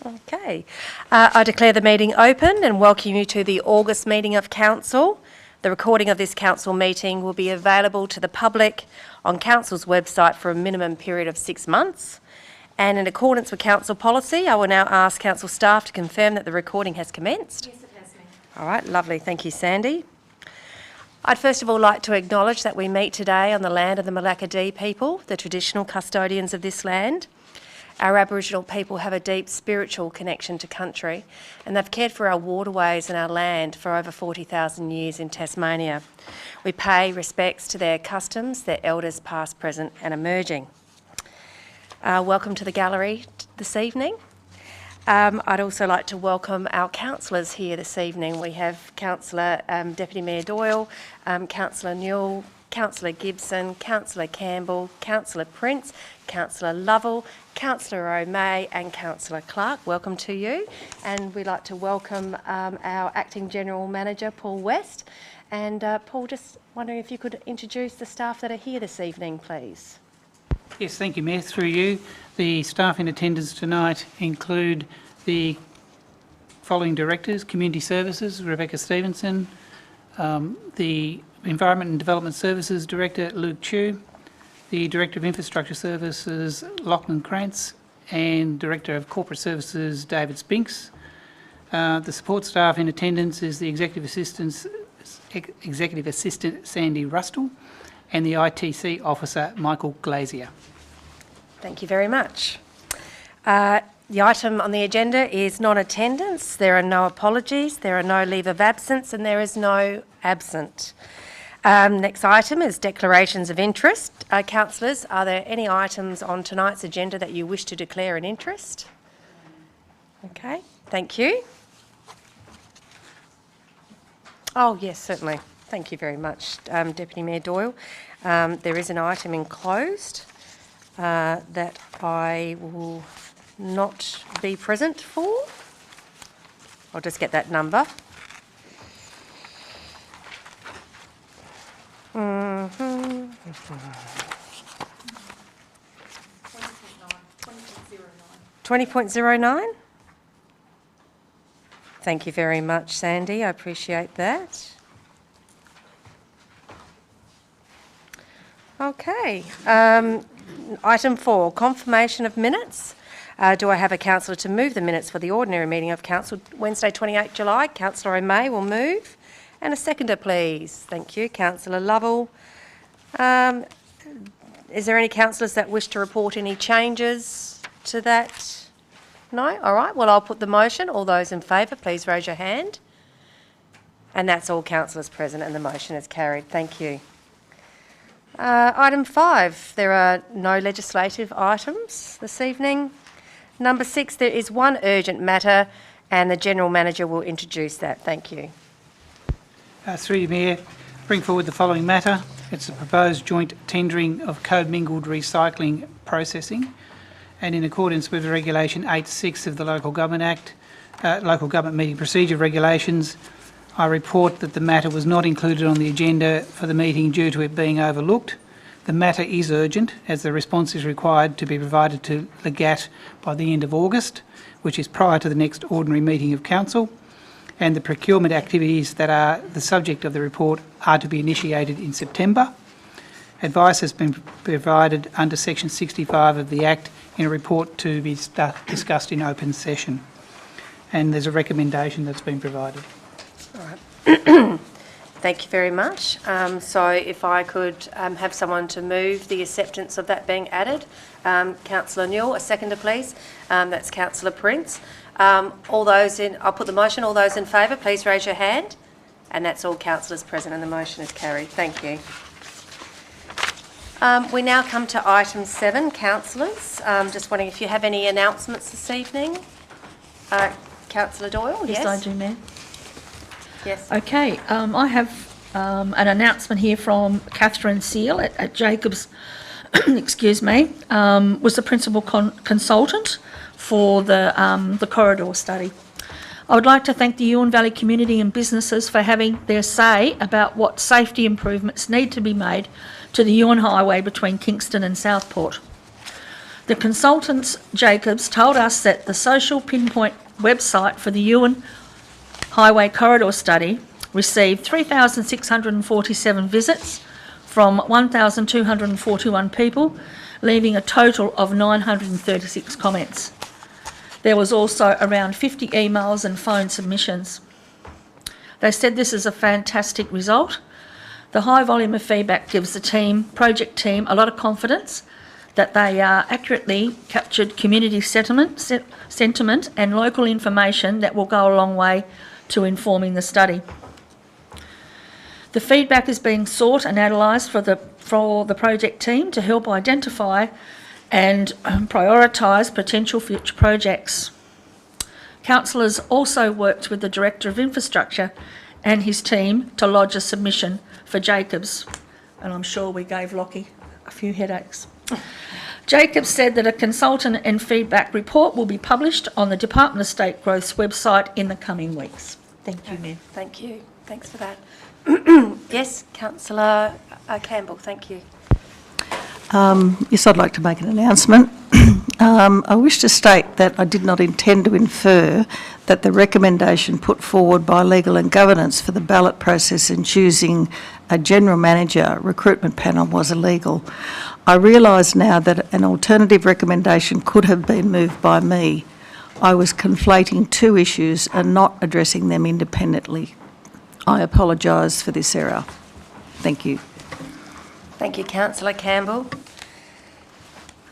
Okay. I declare the meeting open and welcome you to the August meeting of Council. The recording of this Council meeting will be available to the public on Council's website for a minimum period of 6 months. And in accordance with Council policy, I will now ask Council staff to confirm that the recording has commenced. Yes, it has, Mayor. All right, lovely. Thank you, Sandy. I'd first of all like to acknowledge that we meet today on the land of the Malacca people, the traditional custodians of this land. Our Aboriginal people have a deep spiritual connection to country, and they've cared for our waterways and our land for over 40,000 years in Tasmania. We pay respects to their customs, their elders past, present and emerging. Welcome to the gallery this evening. I'd also like to welcome our councillors here this evening. We have Councillor Deputy Mayor Doyle, Councillor Newell, Councillor Gibson, Councillor Campbell, Councillor Prince, Councillor Lovell, Councillor O'May and Councillor Clark. Welcome to you. And we'd like to welcome our Acting General Manager, Paul West. And Paul, just wondering if you could introduce the staff that are here this evening, please. Yes, thank you, Mayor. Through you, the staff in attendance tonight include the following directors: Community Services, Rebecca Stevenson, the Environment and Development Services Director, Luke Chu, the Director of Infrastructure Services, Lachlan Krantz, and Director of Corporate Services, David Spinks. The support staff in attendance is the Executive Assistant, Sandy Rustle, and the ITC Officer, Michael Glazier. Thank you very much. The item on the agenda is non-attendance. There are no apologies, there are no leave of absence, and there is no absent. Next item is declarations of interest. Councillors, are there any items on tonight's agenda that you wish to declare an interest? Okay, thank you. Oh, yes, certainly. Thank you very much, Deputy Mayor Doyle. There is an item enclosed that I will not be present for. I'll just get that number. Mm-hmm. 20.09. Thank you very much, Sandy. I appreciate that. Okay. Item 4, confirmation of minutes. Do I have a councillor to move the minutes for the ordinary meeting of Council Wednesday 28 July? Councillor O'May will move. And a seconder, please. Thank you. Councillor Lovell. Is there any councillors that wish to report any changes to that? No? All right. Well, I'll put the motion. All those in favour, please raise your hand. And that's all councillors present and the motion is carried. Thank you. Item 5, there are no legislative items this evening. Number 6, there is one urgent matter and the General Manager will introduce that. Thank you. Through you, Mayor, bring forward the following matter. It's a proposed joint tendering of co-mingled recycling processing, and in accordance with Regulation 8.6 of the Local Government Act, Local Government Meeting Procedure Regulations, I report that the matter was not included on the agenda for the meeting due to it being overlooked. The matter is urgent, as the response is required to be provided to Legat by the end of August, which is prior to the next ordinary meeting of Council, and the procurement activities that are the subject of the report are to be initiated in September. Advice has been provided under Section 65 of the Act in a report to be discussed in open session, and there's a recommendation that's been provided. All right. Thank you very much. So if I could have someone to move the acceptance of that being added. Councillor Newell, a seconder please. That's Councillor Prince. I'll put the motion. All those in favour, please raise your hand. And that's all councillors present and the motion is carried. Thank you. We now come to item 7, councillors. Just wondering if you have any announcements this evening. Councillor Doyle, yes? Yes, I do, Mayor. Yes. Okay, I have an announcement here from Catherine Seal at Jacobs, excuse me, was the principal consultant for the corridor study. I would like to thank the Huon Valley community and businesses for having their say about what safety improvements need to be made to the Huon Highway between Kingston and Southport. The consultants, Jacobs, told us that the social pinpoint website for the Ewan Highway Corridor Study received 3,647 visits from 1,241 people, leaving a total of 936 comments. There was also around 50 emails and phone submissions. They said this is a fantastic result. The high volume of feedback gives the project team, a lot of confidence that they accurately captured community sentiment and local information that will go a long way to informing the study. The feedback is being sought and analysed for the project team to help identify and prioritise potential future projects. Councillors also worked with the Director of Infrastructure and his team to lodge a submission for Jacobs, and I'm sure we gave Lockie a few headaches. Jacobs said that a consultant and feedback report will be published on the Department of State Growth's website in the coming weeks. Thank you, Mayor. Thank you. Thanks for that. Yes, Councillor Campbell, thank you. Yes, I'd like to make an announcement. I wish to state that I did not intend to infer that the recommendation put forward by Legal and Governance for the ballot process in choosing a general manager recruitment panel was illegal. I realise now that an alternative recommendation could have been moved by me. I was conflating two issues and not addressing them independently. I apologise for this error. Thank you. Thank you, Councillor Campbell.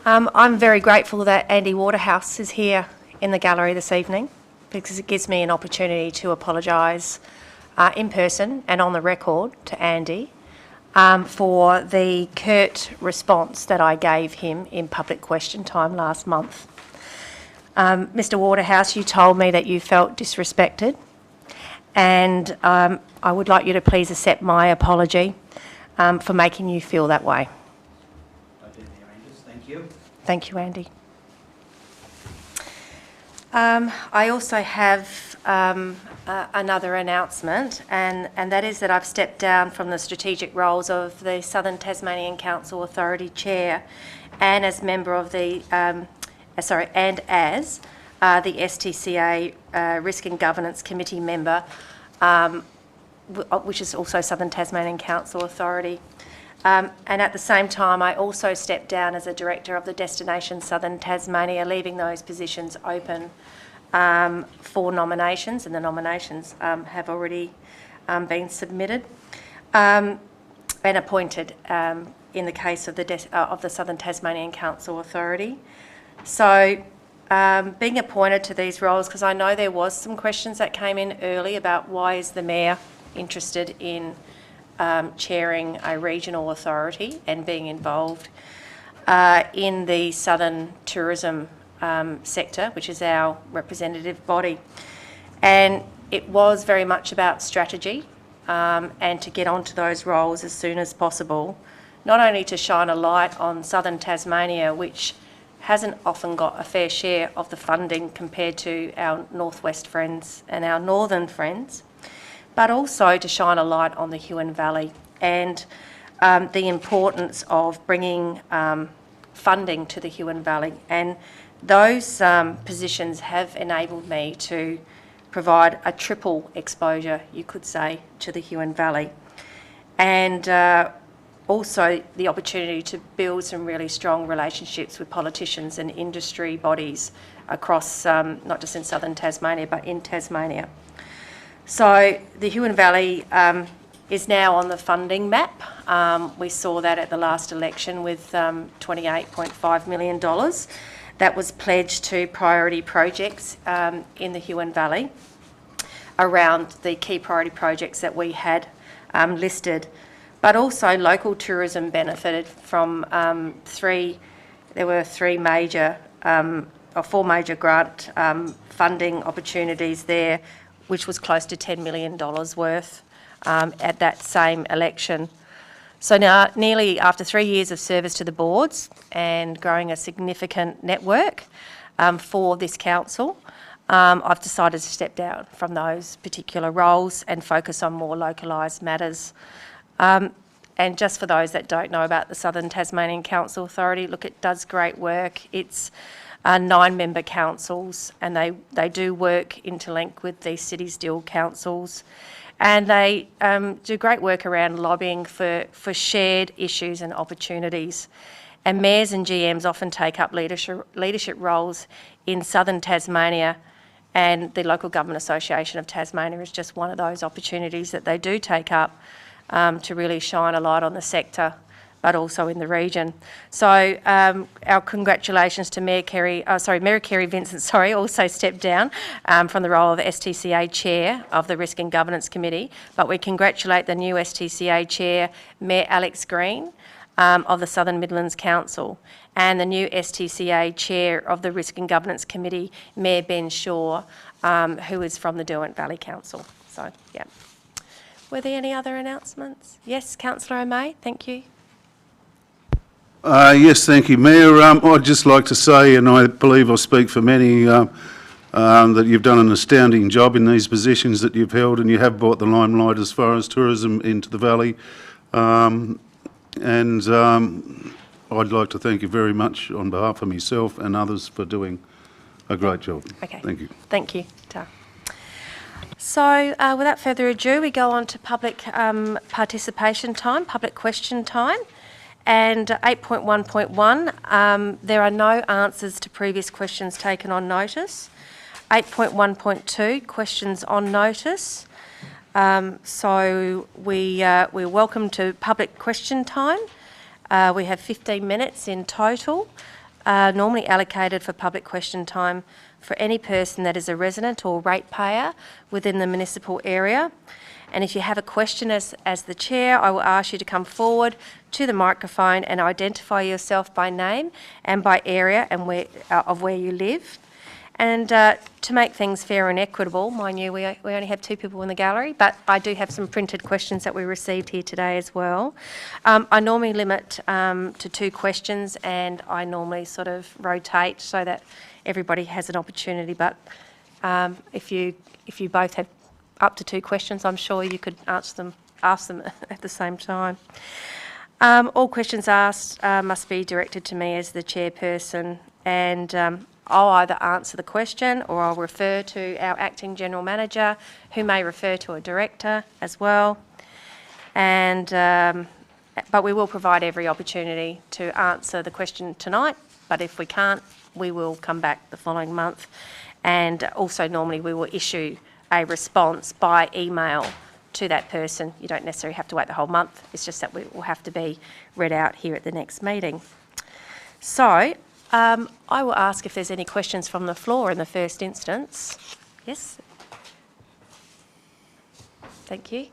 I'm very grateful that Andy Waterhouse is here in the gallery this evening because it gives me an opportunity to apologise in person and on the record to Andy for the curt response that I gave him in public question time last month. Mr. Waterhouse, you told me that you felt disrespected, and I would like you to please accept my apology for making you feel that way. I do, Mayor Angus. Thank you. Thank you, Andy. I also have another announcement, and that is that I've stepped down from the strategic roles of the Southern Tasmanian Council Authority Chair and as member of the, the STCA Risk and Governance Committee member, which is also Southern Tasmanian Council Authority. And at the same time, I also stepped down as a director of the Destination Southern Tasmania, leaving those positions open for nominations, and the nominations have already been submitted and appointed in the case of the Southern Tasmanian Council Authority. So being appointed to these roles, because I know there was some questions that came in early about why is the Mayor interested in chairing a regional authority and being involved in the Southern tourism sector, which is our representative body. And it was very much about strategy and to get onto those roles as soon as possible, not only to shine a light on Southern Tasmania, which hasn't often got a fair share of the funding compared to our northwest friends and our northern friends, but also to shine a light on the Huon Valley and the importance of bringing funding to the Huon Valley. And those positions have enabled me to provide a triple exposure, you could say, to the Huon Valley. And also the opportunity to build some really strong relationships with politicians and industry bodies across, not just in Southern Tasmania, but in Tasmania. So the Huon Valley is now on the funding map. We saw that at the last election with $28.5 million that was pledged to priority projects in the Huon Valley around the key priority projects that we had listed. But also local tourism benefited from four major grant funding opportunities there, which was close to $10 million worth at that same election. So now, nearly after 3 years of service to the boards and growing a significant network for this council, I've decided to step down from those particular roles and focus on more localised matters. And just for those that don't know about the Southern Tasmanian Council Authority, look, it does great work. It's 9-member councils, and they do work interlinked with the city's dual councils. And they do great work around lobbying for shared issues and opportunities. And mayors and GMs often take up leadership roles in Southern Tasmania, and the Local Government Association of Tasmania is just one of those opportunities that they do take up to really shine a light on the sector, but also in the region. So our congratulations to Mayor Kerry Vincent, also stepped down from the role of STCA Chair of the Risk and Governance Committee, but we congratulate the new STCA Chair, Mayor Alex Green, of the Southern Midlands Council, and the new STCA Chair of the Risk and Governance Committee, Mayor Ben Shaw, who is from the Derwent Valley Council. So, yeah. Were there any other announcements? Yes, Councillor O'May, thank you. Yes, thank you, Mayor. I'd just like to say, and I believe I speak for many, that you've done an astounding job in these positions that you've held, and you have brought the limelight as far as tourism into the valley. I'd like to thank you very much on behalf of myself and others for doing a great job. Okay. Thank you. Thank you, Ta. So, without further ado, we go on to public participation time, public question time. And 8.1.1, there are no answers to previous questions taken on notice. 8.1.2, questions on notice. So we're welcome to public question time. We have 15 minutes in total, normally allocated for public question time for any person that is a resident or ratepayer within the municipal area. And if you have a question as the chair, I will ask you to come forward to the microphone and identify yourself by name and by area and where you live. And to make things fair and equitable, mind you, we only have 2 people in the gallery, but I do have some printed questions that we received here today as well. I normally limit to 2 questions, and I normally sort of rotate so that everybody has an opportunity. But if you both have up to 2 questions, I'm sure you could ask them at the same time. All questions asked must be directed to me as the chairperson, and I'll either answer the question or I'll refer to our acting general manager, who may refer to a director as well. And but we will provide every opportunity to answer the question tonight. But if we can't, we will come back the following month. And also, normally we will issue a response by email to that person. You don't necessarily have to wait the whole month. It's just that it will have to be read out here at the next meeting. So, I will ask if there's any questions from the floor in the first instance. Yes? Thank you.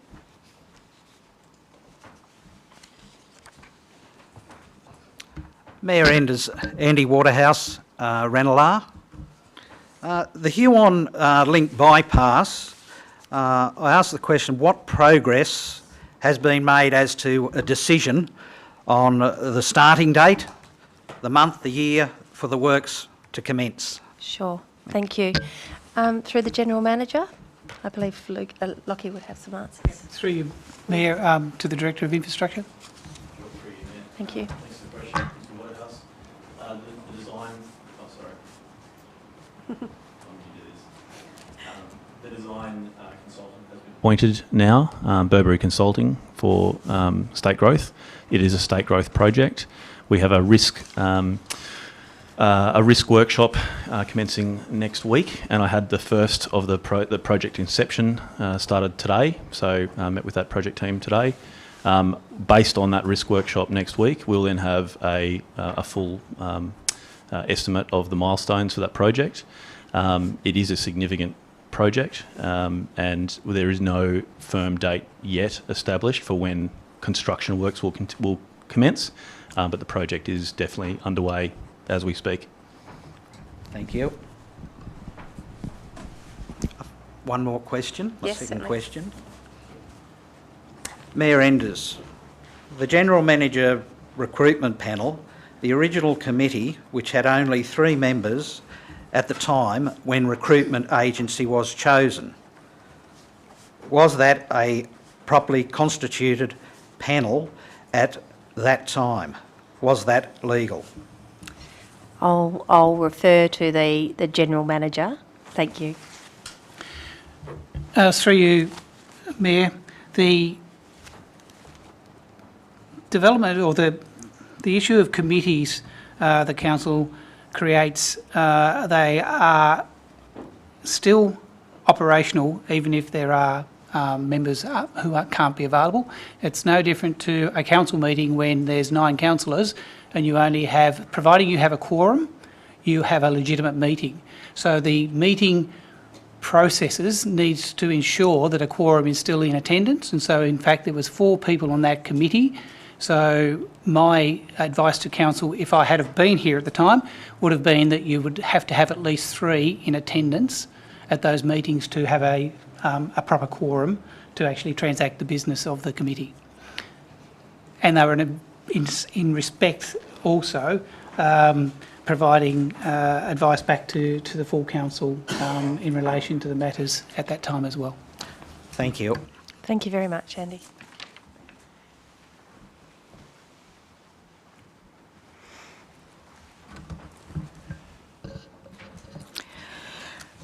Mayor Andy Waterhouse, Ranelagh. The Huon Link bypass, I asked the question, what progress has been made as to a decision on the starting date, the month, the year for the works to commence? Sure, thank you. Through the General Manager, I believe Lockie would have some answers. Through you, Mayor, to the Director of Infrastructure. Thank you. Thanks for the question, Mr. Waterhouse. The design, the design consultant has been appointed now, Burberry Consulting for state growth. It is a state growth project. We have a risk workshop commencing next week, and I had the first of the project inception started today. So I met with that project team today. Based on that risk workshop next week, we'll then have a full estimate of the milestones for that project. It is a significant project, and there is no firm date yet established for when construction works will commence, but the project is definitely underway as we speak. Thank you. One more question, Yes, second certainly. question. Mayor Enders, the General Manager recruitment panel, the original committee, which had only 3 members at the time when recruitment agency was chosen, was that a properly constituted panel, at that time? Was that legal? I'll refer to the General Manager. Thank you. Through you, Mayor, the development or the issue of committees the council creates, they are still operational even if there are members who can't be available. It's no different to a council meeting when there's 9 councillors and you only have, providing you have a quorum, you have a legitimate meeting. So the meeting processes needs to ensure that a quorum is still in attendance, and so in fact there was 4 people on that committee. So my advice to council, if I had have been here at the time, would have been that you would have to have at least 3 in attendance at those meetings to have a proper quorum to actually transact the business of the committee. And they were in respect also providing advice back to the full council in relation to the matters at that time as well. Thank you. Thank you very much, Andy.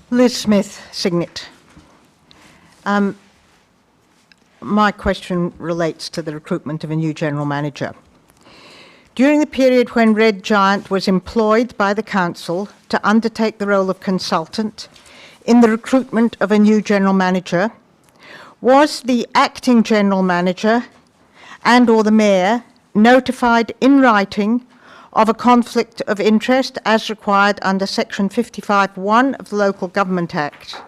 Liz Smith, Signet. My question relates to the recruitment of a new general manager. During the period when Red Giant was employed by the council to undertake the role of consultant in the recruitment of a new general manager, was the acting general manager and/or the mayor notified in writing of a conflict of interest as required under Section 55(1) of the Local Government Act?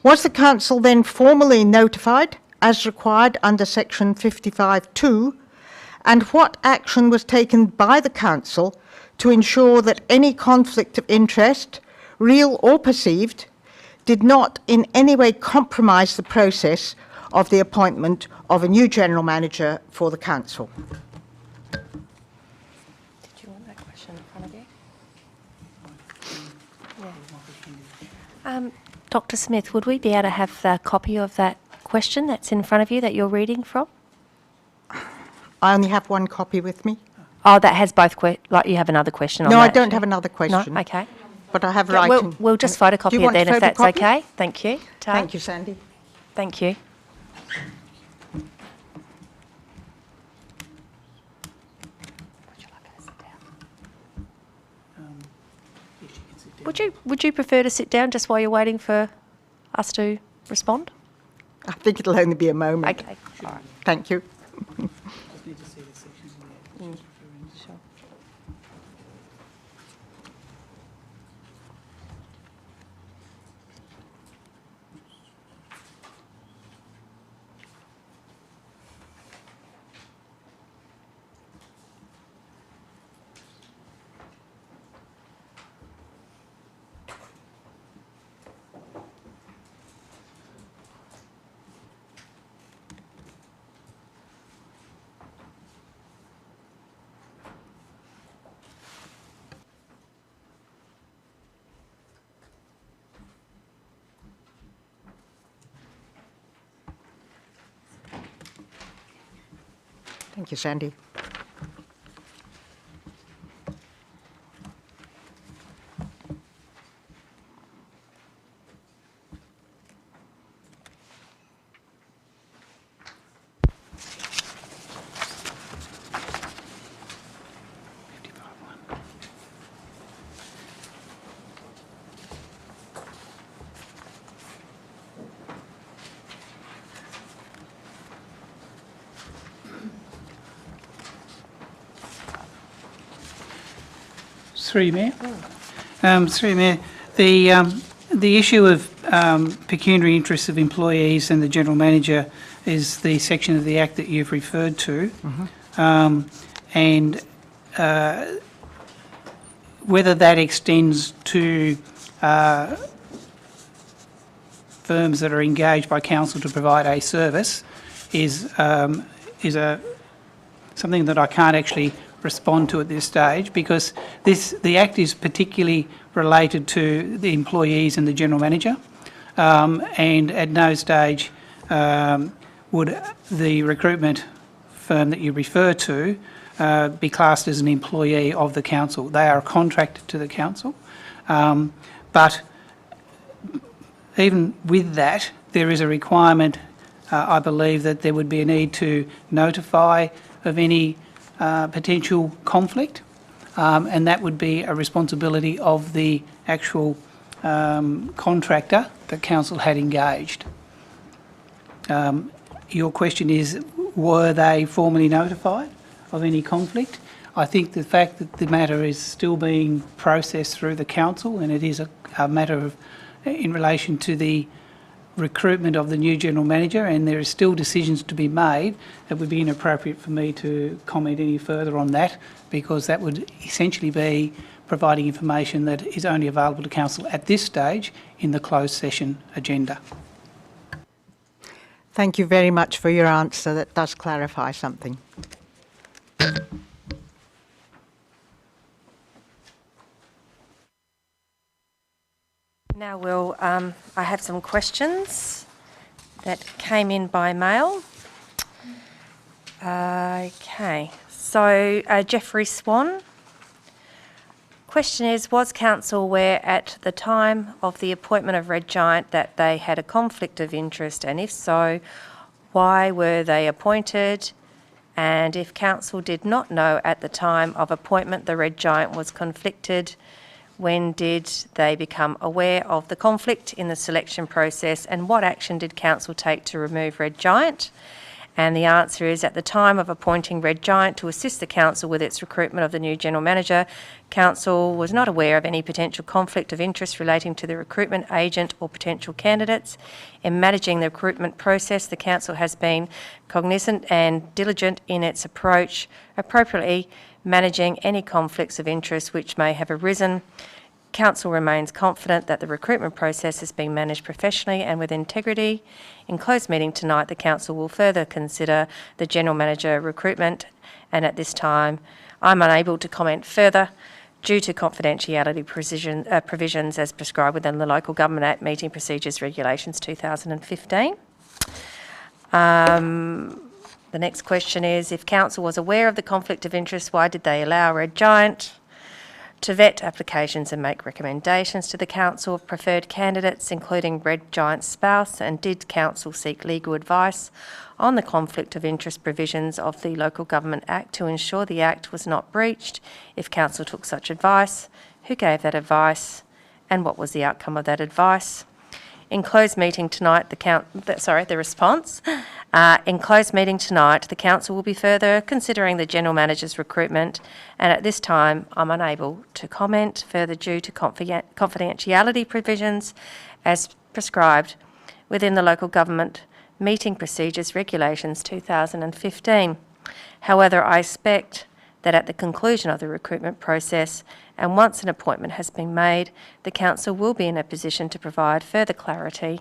Was the council then formally notified as required under Section 55(2), and what action was taken by the council to ensure that any conflict of interest, real or perceived, did not in any way compromise the process of the appointment of a new general manager for the council? Did you want that question in front of you? Yeah. Dr. Smith, would we be able to have a copy of that question that's in front of you that you're reading from? I only have one copy with me. Oh, that has both, like you have another question on No, that. I don't have another question. No? Okay. But I have Okay, writing. we'll just Do photocopy you it want then to if that's photocopy? okay. Thank you. Tal. Thank you, Sandy. Thank you. Would you prefer to sit down just while you're waiting for us to respond? I think it'll only be a moment. Okay. All right. Thank you. Just need to see the sections in there. Sure. Thank you, Sandy. Through you, Mayor. Through you, Mayor. The issue of pecuniary interests of employees and the general manager is the section of the Act that you've referred to. And whether that extends to firms that are engaged by council to provide a service is something that I can't actually respond to at this stage, because the Act is particularly related to the employees and the general manager, and at no stage would the recruitment firm that you refer to be classed as an employee of the council. They are contracted to the council. But even with that, there is a requirement, I believe, that there would be a need to notify of any potential conflict, and that would be a responsibility of the actual contractor that council had engaged. Your question is, were they formally notified of any conflict? I think the fact that the matter is still being processed through the council, and it is a matter of in relation to the recruitment of the new general manager, and there are still decisions to be made, it would be inappropriate for me to comment any further on that, because that would essentially be providing information that is only available to council at this stage in the closed session agenda. Thank you very much for your answer. That does clarify something. Now I have some questions that came in by mail. Okay, so Jeffrey Swan. Question is, was council aware at the time of the appointment of Red Giant that they had a conflict of interest, and if so, why were they appointed? And if council did not know at the time of appointment the Red Giant was conflicted, when did they become aware of the conflict in the selection process, and what action did council take to remove Red Giant? And the answer is, at the time of appointing Red Giant to assist the council with its recruitment of the new general manager, council was not aware of any potential conflict of interest relating to the recruitment agent or potential candidates. In managing the recruitment process, the council has been cognizant and diligent in its approach, appropriately managing any conflicts of interest which may have arisen. Council remains confident that the recruitment process has been managed professionally and with integrity. In closed meeting tonight, the council will further consider the general manager recruitment, and at this time I'm unable to comment further due to confidentiality provisions as prescribed within the Local Government Act Meeting Procedures Regulations 2015. The next question is, if council was aware of the conflict of interest, why did they allow Red Giant to vet applications and make recommendations to the council of preferred candidates, including Red Giant's spouse, and did council seek legal advice on the conflict of interest provisions of the Local Government Act to ensure the Act was not breached? If council took such advice, who gave that advice, and what was the outcome of that advice? In closed meeting tonight, the response. In closed meeting tonight, the council will be further considering the general manager's recruitment, and at this time, I'm unable to comment further due to confidentiality provisions as prescribed within the Local Government Meeting Procedures Regulations 2015. However, I expect that at the conclusion of the recruitment process, and once an appointment has been made, the council will be in a position to provide further clarity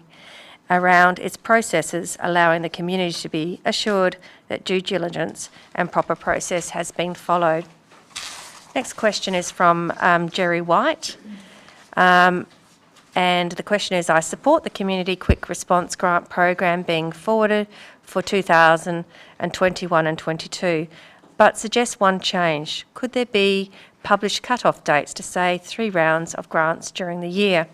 around its processes, allowing the community to be assured that due diligence and proper process has been followed. Next question is from Jerry White. And the question is, I support the Community Quick Response Grant Program being forwarded for 2021 and 22, but suggest one change. Could there be published cut-off dates to say 3 rounds of grants during the year?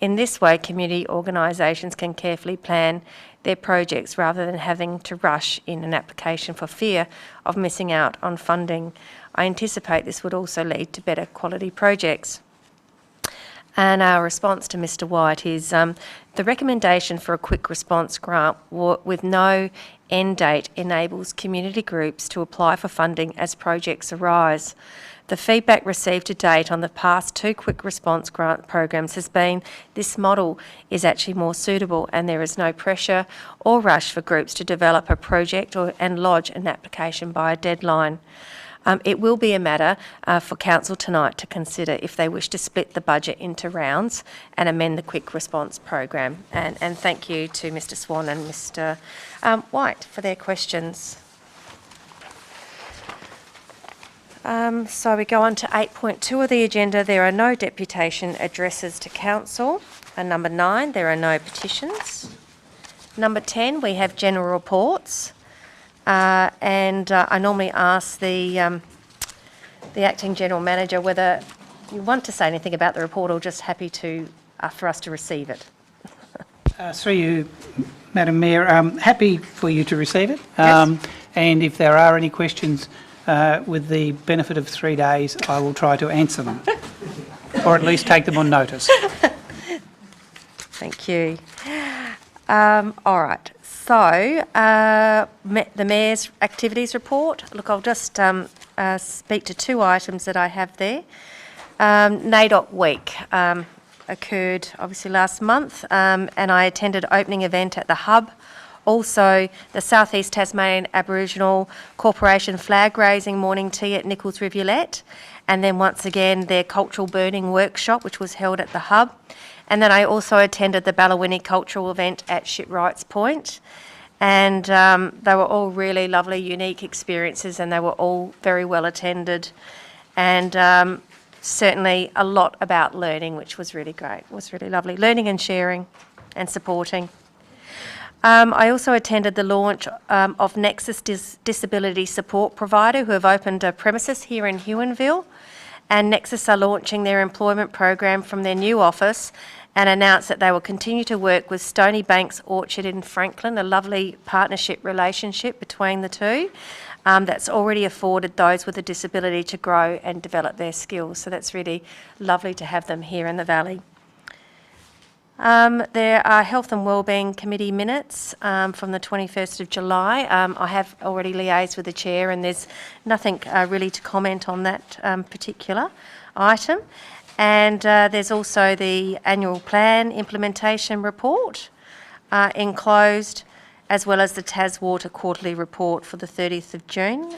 In this way, community organisations can carefully plan their projects rather than having to rush in an application for fear of missing out on funding. I anticipate this would also lead to better quality projects. And our response to Mr White is the recommendation for a quick response grant with no end date enables community groups to apply for funding as projects arise. The feedback received to date on the past 2 quick response grant programs has been this model is actually more suitable, and there is no pressure or rush for groups to develop a project and lodge an application by a deadline. It will be a matter for council tonight to consider if they wish to split the budget into rounds and amend the quick response program. And thank you to Mr Swan and Mr White for their questions. So we go on to 8.2 of the agenda. There are no deputation addresses to council. And number 9, there are no petitions. Number 10, we have general reports. And I normally ask the Acting General Manager whether you want to say anything about the report or just happy to for us to receive it. Through you, Madam Mayor, happy for you to receive it. Yes. And if there are any questions, with the benefit of 3 days, I will try to answer them, or at least take them on notice. Thank you. All right. So, the Mayor's activities report. Look, I'll just speak to 2 items that I have there. NAIDOC Week occurred obviously last month, and I attended opening event at the Hub. Also, the South East Tasmanian Aboriginal Corporation flag raising morning tea at Nichols Rivulet, and then once again their cultural burning workshop, which was held at the Hub. And then I also attended the Ballawinnie cultural event at Shipwrights Point, and they were all really lovely, unique experiences, and they were all very well attended, and certainly a lot about learning, which was really great. It was really lovely, learning and sharing and supporting. I also attended the launch of Nexus Disability Support Provider, who have opened a premises here in Huonville, and Nexus are launching their employment program from their new office and announced that they will continue to work with Stony Banks Orchard in Franklin, a lovely partnership relationship between the two that's already afforded those with a disability to grow and develop their skills. So that's really lovely to have them here in the Valley. There are Health and Wellbeing Committee minutes from the 21st of July. I have already liaised with the Chair, and there's nothing really to comment on that particular item. And there's also the annual plan implementation report enclosed, as well as the TasWater quarterly report for the 30th of June.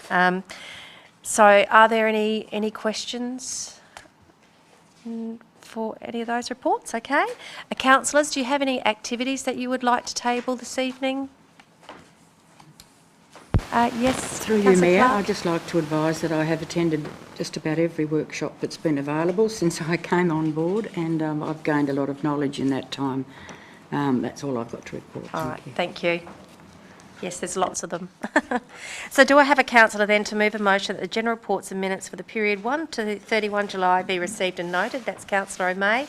So are there any questions for any of those reports? Okay. Councillors, do you have any activities that you would like to table this evening? Yes. Through you, Councillor Mayor, Clark? I'd just like to advise that I have attended just about every workshop that's been available since I came on board, and I've gained a lot of knowledge in that time. That's all I've got to report. All right, thank you. Yes, there's lots of them. So do I have a councillor then to move a motion that the general reports and minutes for the period 1 to 31 July be received and noted? That's Councillor O'May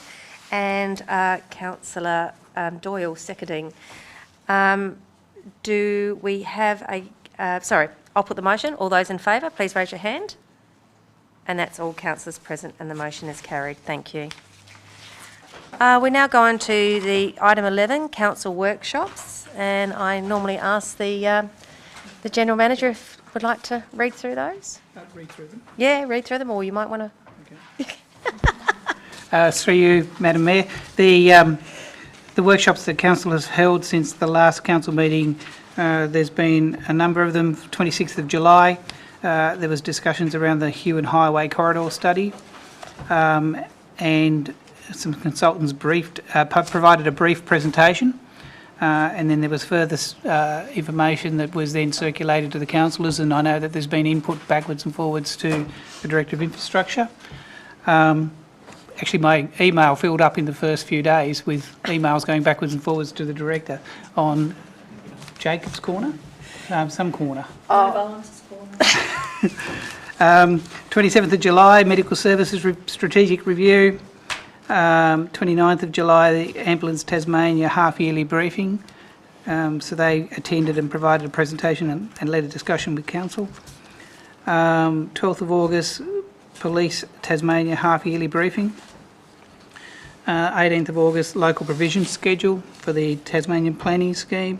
and Councillor Doyle seconding. Do we have a... sorry, I'll put the motion. All those in favour, please raise your hand. And that's all councillors present, and the motion is carried. Thank you. We now go on to the item 11, council workshops, and I normally ask the General Manager if would like to read through those. Read through them. Yeah, read through them, or you might want to... Through you, Madam Mayor, the workshops that council has held since the last council meeting, there's been a number of them. 26th of July, there was discussions around the Huon Highway corridor study, and some consultants provided a brief presentation, and then there was further information that was then circulated to the councillors, and I know that there's been input backwards and forwards to the Director of Infrastructure. Actually, my email filled up in the first few days with emails going backwards and forwards to the Director on Jacob's Corner, some corner. 27th of July, Medical Services Strategic Review. 29th of July, the Ambulance Tasmania half-yearly briefing. So they attended and provided a presentation and led a discussion with Council. 12th of August, Police Tasmania half-yearly briefing. 18th of August, local provision schedule for the Tasmanian planning scheme.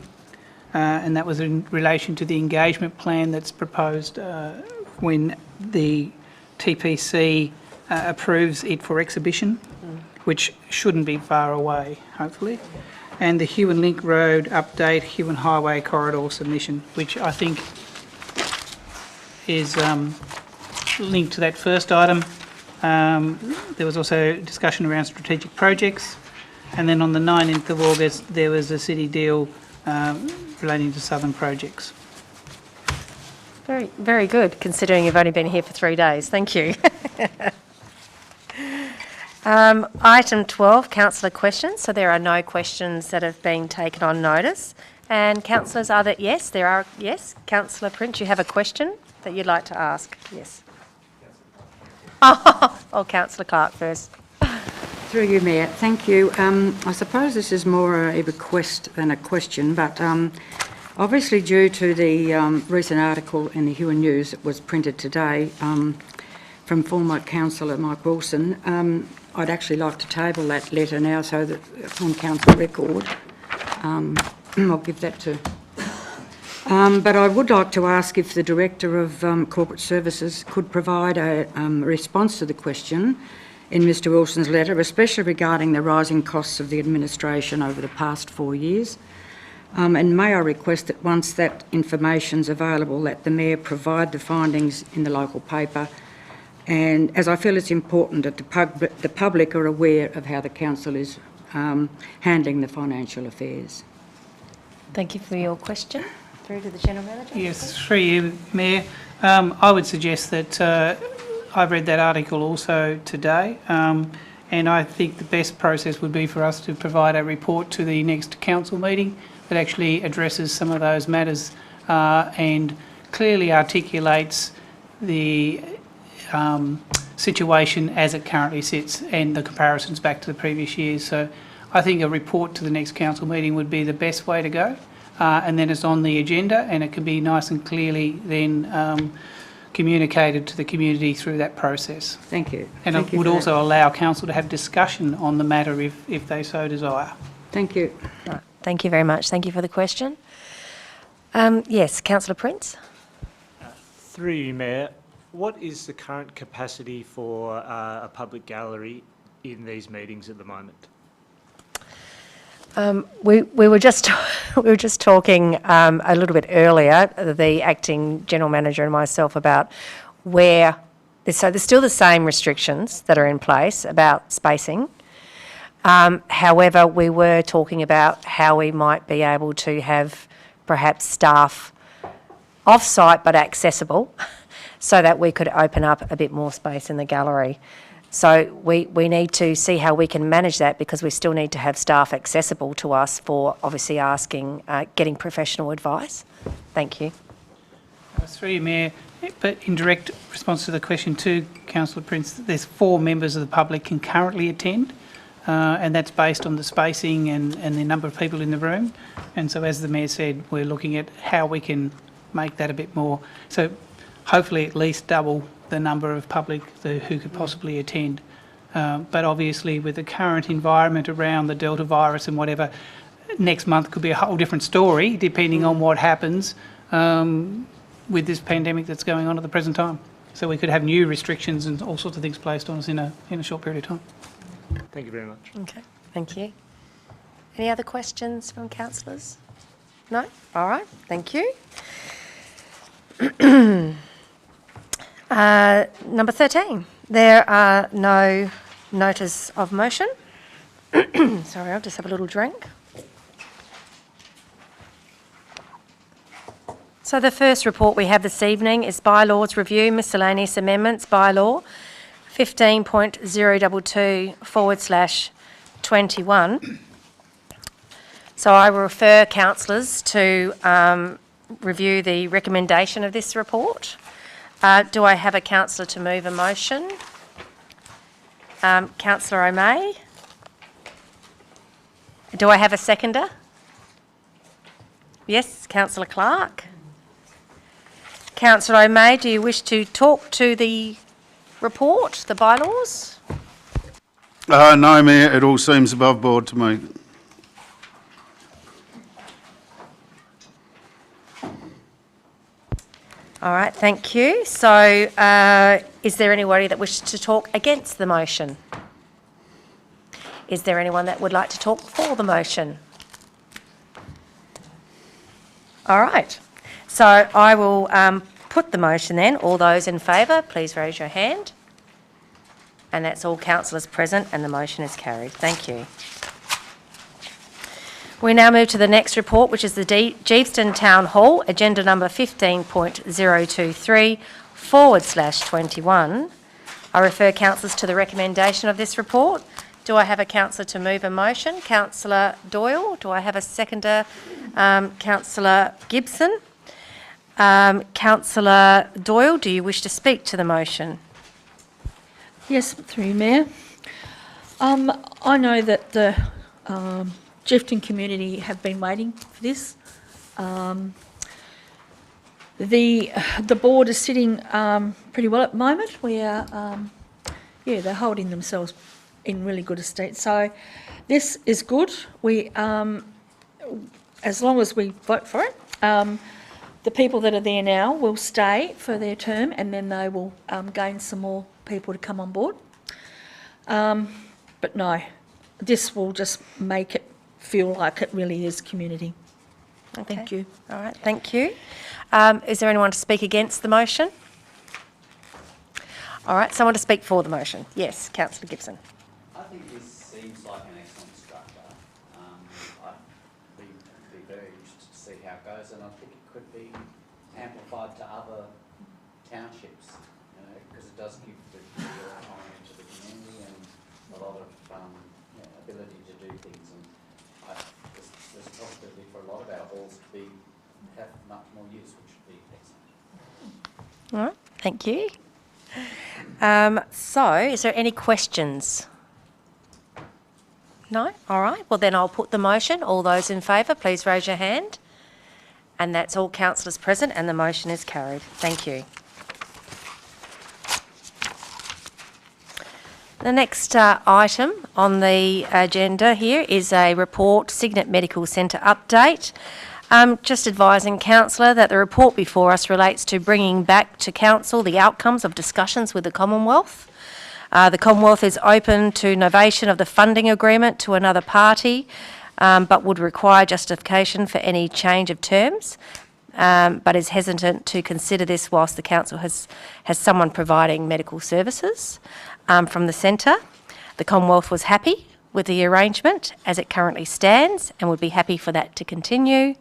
And that was in relation to the engagement plan that's proposed when the TPC approves it for exhibition, which shouldn't be far away, hopefully. And the Huon Link Road update, Huon Highway corridor submission, which I think is linked to that first item. There was also discussion around strategic projects. And then on the 19th of August, there was a city deal relating to southern projects. Very, very good, considering you've only been here for 3 days. Thank you. Item 12, councillor questions. So there are no questions that have been taken on notice. And councillors, are there? Yes, there are. Yes, Councillor Prince, you have a question that you'd like to ask. Yes. Oh, Councillor Clark first. Through you, Mayor. Thank you. I suppose this is more a request than a question, but obviously due to the recent article in the Huon News that was printed today from former councillor Mike Wilson, I'd actually like to table that letter now so that it's on council record. I'll give that to... but I would like to ask if the Director of Corporate Services could provide a response to the question in Mr Wilson's letter, especially regarding the rising costs of the administration over the past 4 years. And may I request that once that information's available, that the Mayor provide the findings in the local paper, and as I feel it's important that the public are aware of how the council is handling the financial affairs. Thank you for your question. Through to the General Manager. Yes, through you, Mayor. I would suggest that I've read that article also today, and I think the best process would be for us to provide a report to the next council meeting that actually addresses some of those matters and clearly articulates the situation as it currently sits and the comparisons back to the previous years. So I think a report to the next council meeting would be the best way to go, and then it's on the agenda and it can be nice and clearly then communicated to the community through that process. Thank you. And Thank it you would for also that. allow council to have discussion on the matter if they so desire. Thank you. Right. Thank you very much. Thank you for the question. Yes, Councillor Prince. Through you, Mayor, what is the current capacity for a public gallery in these meetings at the moment? We were just talking a little bit earlier, the acting general manager and myself, about where. So there's still the same restrictions that are in place about spacing. However, we were talking about how we might be able to have perhaps staff off-site but accessible, so that we could open up a bit more space in the gallery. So we need to see how we can manage that, because we still need to have staff accessible to us for obviously asking, getting professional advice. Thank you. Through you, Mayor, but in direct response to the question too, Councillor Prince, there's 4 members of the public can currently attend, and that's based on the spacing and the number of people in the room. And so, as the Mayor said, we're looking at how we can make that a bit more, so hopefully at least double the number of public who could possibly attend. But obviously with the current environment around the Delta virus and whatever, next month could be a whole different story depending on what happens with this pandemic that's going on at the present time. So we could have new restrictions and all sorts of things placed on us in a short period of time. Thank you very much. Okay, thank you. Any other questions from councillors? No? All right, thank you. Number 13, there are no notice of motion. Sorry, I'll just have a little drink. So the first report we have this evening is Bylaws Review, Miscellaneous Amendments, Bylaw 15.022/21. So I will refer councillors to review the recommendation of this report. Do I have a councillor to move a motion? Councillor O'May. Do I have a seconder? Yes, Councillor Clark. Councillor O'May, do you wish to talk to the report, the bylaws? No, Mayor, it all seems above board to me. All right, thank you. So is there anybody that wishes to talk against the motion? Is there anyone that would like to talk for the motion? All right, so I will put the motion then. All those in favour, please raise your hand. And that's all councillors present, and the motion is carried. Thank you. We now move to the next report, which is the Geeveston Town Hall, agenda number 15.023/21. I refer councillors to the recommendation of this report. Do I have a councillor to move a motion? Councillor Doyle. Do I have a seconder? Councillor Gibson. Councillor Doyle, do you wish to speak to the motion? Yes, through you, Mayor. I know that the Gifton community have been waiting for this. The board is sitting pretty well at the moment. We are, they're holding themselves in really good estate. So this is good. We, as long as we vote for it, the people that are there now will stay for their term, and then they will gain some more people to come on board. But no, this will just make it feel like it really is community. Okay. Thank you. All right, thank you. Is there anyone to speak against the motion? All right, someone to speak for the motion. Yes, Councillor Gibson. I think this seems like an excellent structure. I'd be very interested to see how it goes, and I think it could be amplified to other townships, because it does give the autonomy to the community and a lot of ability to do things. And there's a possibility for a lot of our halls to have much more use, which would be excellent. All right, thank you. So, is there any questions? No? All right, well then I'll put the motion. All those in favour, please raise your hand. And that's all councillors present, and the motion is carried. Thank you. The next item on the agenda here is a report, Cygnet Medical Centre update. Just advising councillor that the report before us relates to bringing back to council the outcomes of discussions with the Commonwealth. The Commonwealth is open to novation of the funding agreement to another party, but would require justification for any change of terms, but is hesitant to consider this whilst the council has someone providing medical services from the centre. The Commonwealth was happy with the arrangement as it currently stands and would be happy for that to continue.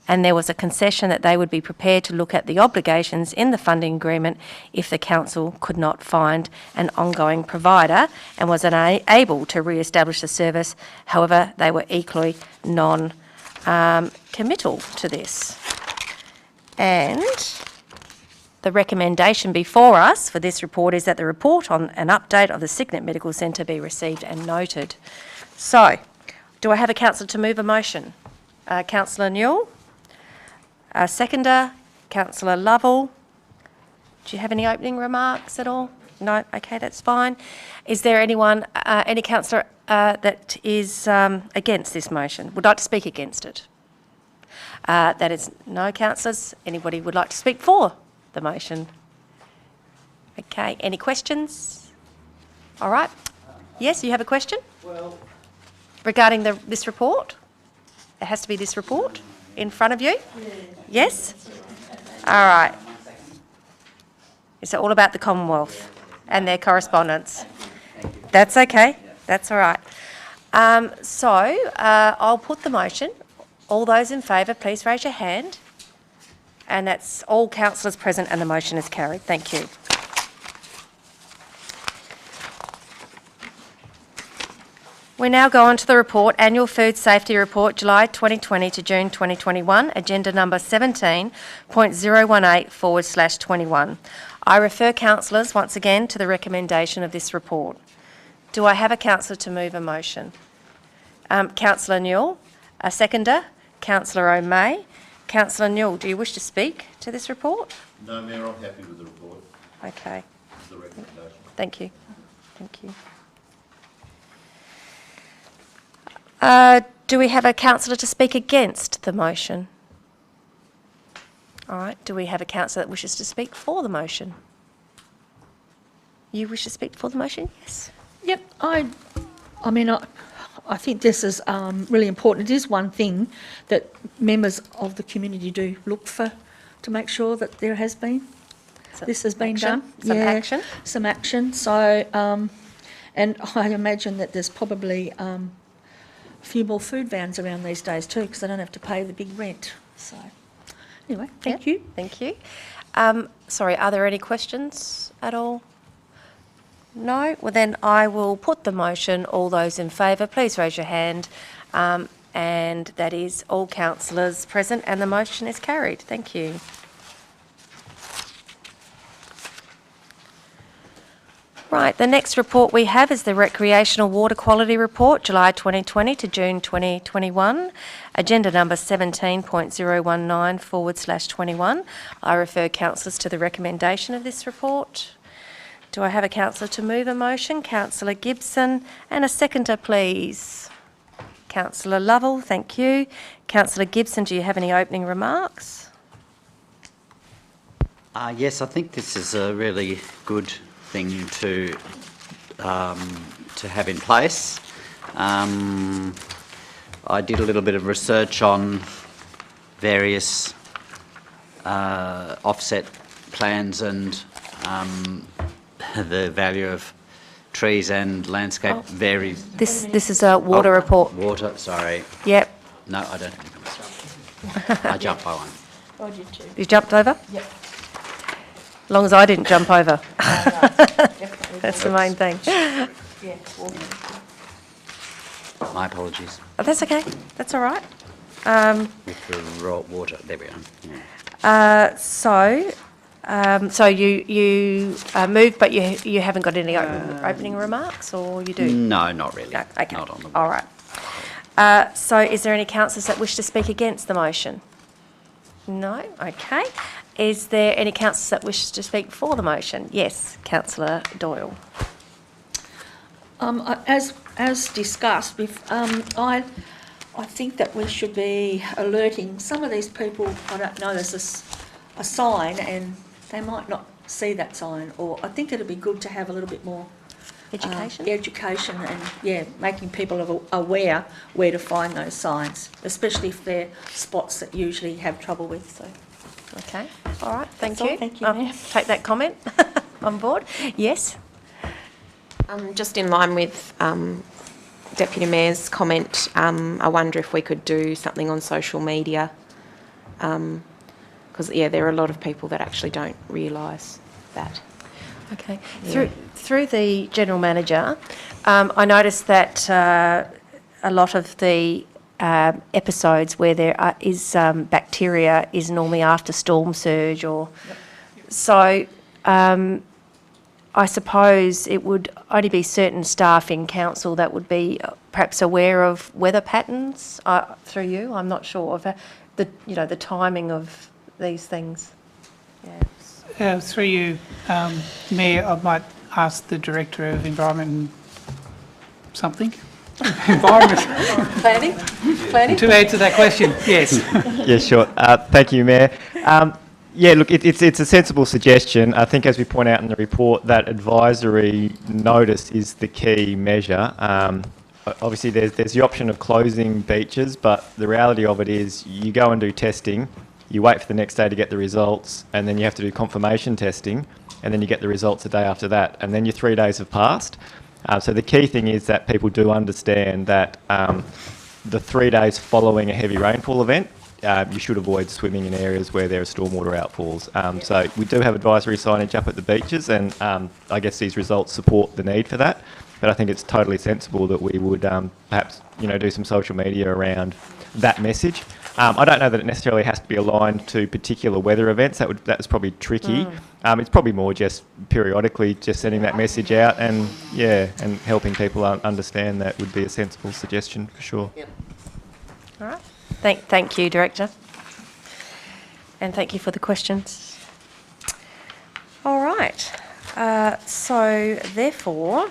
And there was a concession that they would be prepared to look at the obligations in the funding agreement if the council could not find an ongoing provider and was unable to re-establish the service. However, they were equally non-committal to this. And the recommendation before us for this report is that the report on an update of the Cygnet Medical Centre be received and noted. So, do I have a councillor to move a motion? Councillor Newell. Seconder, Councillor Lovell. Do you have any opening remarks at all? No? Okay, that's fine. Is there anyone, any councillor that is against this motion? Would like to speak against it? That is no councillors. Anybody would like to speak for the motion? Okay, any questions? All right. Yes, you have a question? Well, regarding this report? It has to be this report in front of you? Yes? All right. Is it all about the Commonwealth and their correspondence? That's okay. That's all right. I'll put the motion. All those in favour, please raise your hand. And that's all councillors present, and the motion is carried. Thank you. We now go on to the report, Annual Food Safety Report, July 2020 to June 2021, agenda number 17.018/21. I refer councillors once again to the recommendation of this report. Do I have a councillor to move a motion? Councillor Newell, a seconder. Councillor O'May. Councillor Newell, do you wish to speak to this report? No, Mayor, I'm happy with the report, Okay, the recommendation. thank you. Thank you. Do we have a councillor to speak against the motion? All right, do we have a councillor that wishes to speak for the motion? You wish to speak for the motion? Yes. Yep, I think this is really important. It is one thing that members of the community do look for, to make sure that there has been, this has been done. Some action? Some action. So, and I imagine that there's probably a few more food vans around these days too, because they don't have to pay the big rent. So, anyway, thank you. Thank you. Sorry, are there any questions at all? No? Well, then I will put the motion. All those in favour, please raise your hand. And that is all councillors present, and the motion is carried. Thank you. Right, the next report we have is the Recreational Water Quality Report, July 2020 to June 2021, agenda number 17.019/21. I refer councillors to the recommendation of this report. Do I have a councillor to move a motion? Councillor Gibson, and a seconder, please. Councillor Lovell, thank you. Councillor Gibson, do you have any opening remarks? Yes, I think this is a really good thing to have in place. I did a little bit of research on various offset plans and the value of trees and landscape varies. This is a water report. Water, sorry. Yep. No, I don't have anything. I jumped by one. I did too. You jumped over? Yep. As long as I didn't jump over. That's the main thing. Yeah. My apologies. Oh, that's okay. That's all right. With the raw water, there we are. Yeah. So you moved, but you haven't got any opening remarks, or you do? No, not really. No, okay. Not on the All right. So is there any councillors that wish to speak against the motion? No? Okay. Is there any councillors that wish to speak for the motion? Yes, Councillor Doyle. As discussed, I think that we should be alerting some of these people. I don't know, there's a sign and they might not see that sign, or I think it'd be good to have a little bit more education and, yeah, making people aware where to find those signs, especially if they're spots that usually have trouble with. So. Okay, all right, thank That's all. you. Thank you, Mayor. Take that comment on board. Yes? Just in line with Deputy Mayor's comment, I wonder if we could do something on social media, because, yeah, there are a lot of people that actually don't realise that. Okay. Yeah. Through the General Manager, I noticed that a lot of the episodes where there is bacteria is normally after storm surge, or so I suppose it would only be certain staff in council that would be perhaps aware of weather patterns through you. I'm not sure of the timing of these things. Yeah. Through you, Mayor, I might ask the Director of Environment and something. Environment. Planning? To answer that question, yes. Yeah, sure. Thank you, Mayor. Yeah, look, it's a sensible suggestion. I think, as we point out in the report, that advisory notice is the key measure. Obviously, there's the option of closing beaches, but the reality of it is you go and do testing, you wait for the next day to get the results, and then you have to do confirmation testing, and then you get the results a day after that, and then your 3 days have passed. So the key thing is that people do understand that the 3 days following a heavy rainfall event, you should avoid swimming in areas where there are stormwater outfalls. So we do have advisory signage up at the beaches, and I guess these results support the need for that. But I think it's totally sensible that we would perhaps do some social media around that message. I don't know that it necessarily has to be aligned to particular weather events. That's probably tricky. It's probably more just periodically just sending that message out, and and helping people understand that would be a sensible suggestion for sure. Yep. All right. Thank you, Director. And thank you for the questions. All right. So therefore,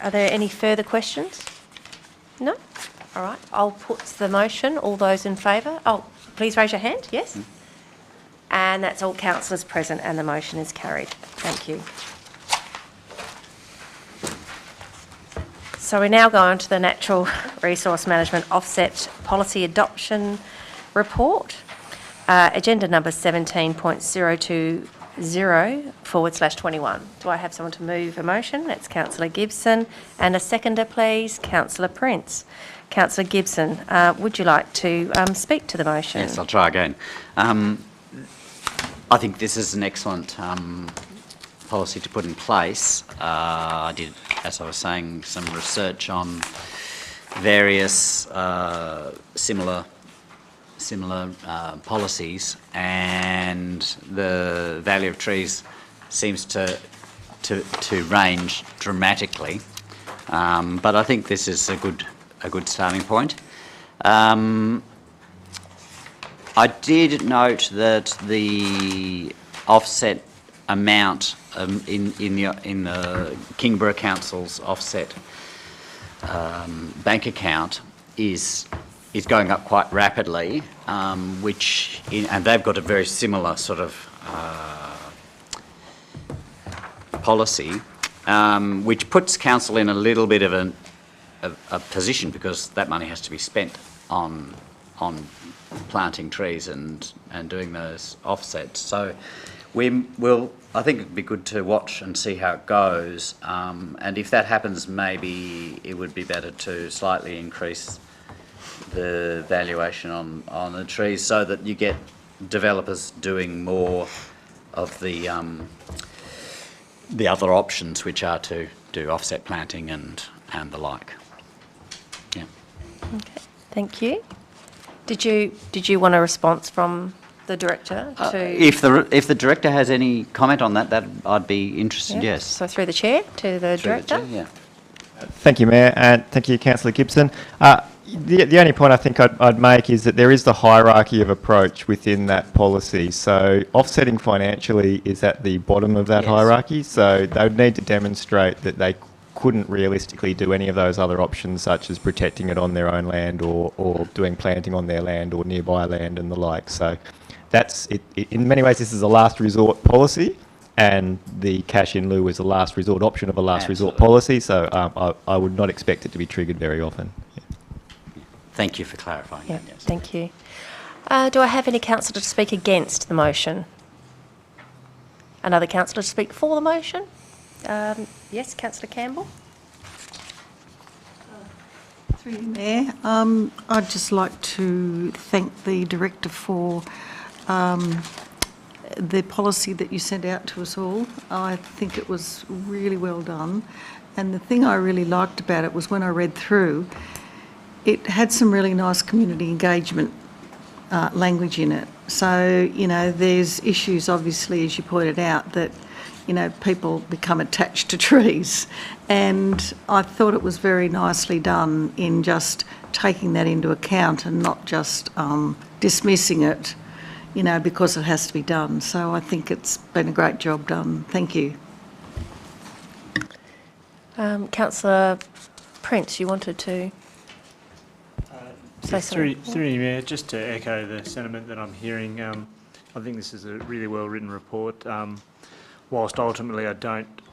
are there any further questions? No? All right. I'll put the motion. All those in favour? Oh, please raise your hand. Yes? And that's all councillors present, and the motion is carried. Thank you. So we now go on to the Natural Resource Management Offset Policy Adoption Report, agenda number 17.020/21. Do I have someone to move a motion? That's Councillor Gibson. And a seconder, please, Councillor Prince. Councillor Gibson, would you like to speak to the motion? Yes, I'll try again. I think this is an excellent policy to put in place. I did, as I was saying, some research on various similar policies, and the value of trees seems to range dramatically. But I think this is a good starting point. I did note that the offset amount in the Kingborough Council's offset bank account is going up quite rapidly, and they've got a very similar sort of policy, which puts council in a little bit of a position, because that money has to be spent on planting trees and doing those offsets. So I think it'd be good to watch and see how it goes, and if that happens, maybe it would be better to slightly increase the valuation on the trees, so that you get developers doing more of the other options, which are to do offset planting and the like. Yeah. Okay, thank you. Did you want a response from the director to? If the director has any comment on that I'd be interested. Yeah. Yes. So through the chair to the director. Yeah. Thank you, Mayor, and thank you, Councillor Gibson. The only point I think I'd make is that there is the hierarchy of approach within that policy. So offsetting financially is at the bottom of that hierarchy. So they would need to demonstrate that they couldn't realistically do any of those other options, such as protecting it on their own land or doing planting on their land or nearby land and the like. So that's it. In many ways, this is a last resort policy, and the cash in lieu is a last resort option of a last resort policy. So I would not expect it to be triggered very often. Yeah. Thank you for clarifying. Yeah, Yes. thank you. Do I have any councillor to speak against the motion? Another councillor to speak for the motion? Yes, Councillor Campbell. Through you, Mayor. I'd just like to thank the Director for the policy that you sent out to us all. I think it was really well done. And the thing I really liked about it was when I read through, it had some really nice community engagement language in it. So, you know, there's issues, obviously, as you pointed out, that, you know, people become attached to trees. And I thought it was very nicely done in just taking that into account and not just dismissing it, you know, because it has to be done. So I think it's been a great job done. Thank you. Councillor Prince, you wanted to say something? Through you, Mayor, just to echo the sentiment that I'm hearing, I think this is a really well-written report. Whilst ultimately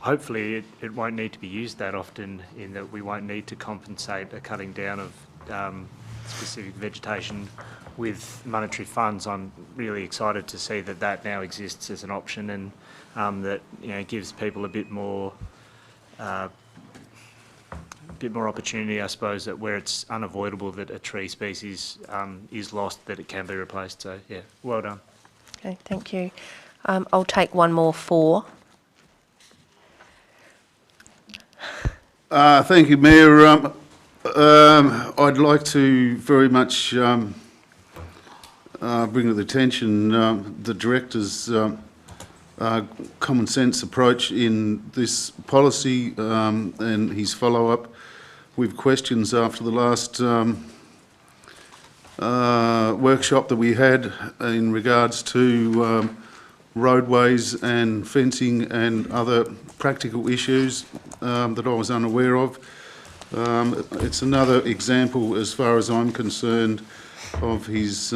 hopefully it won't need to be used that often, in that we won't need to compensate a cutting down of specific vegetation with monetary funds. I'm really excited to see that now exists as an option, and that, you know, gives people a bit more opportunity, I suppose, that where it's unavoidable that a tree species is lost, that it can be replaced. So yeah, well done. Okay, thank you. I'll take one more for. Thank you, Mayor. I'd like to very much bring to the attention the Director's common sense approach in this policy and his follow-up with questions after the last workshop that we had in regards to roadways and fencing and other practical issues that I was unaware of. It's another example, as far as I'm concerned, of his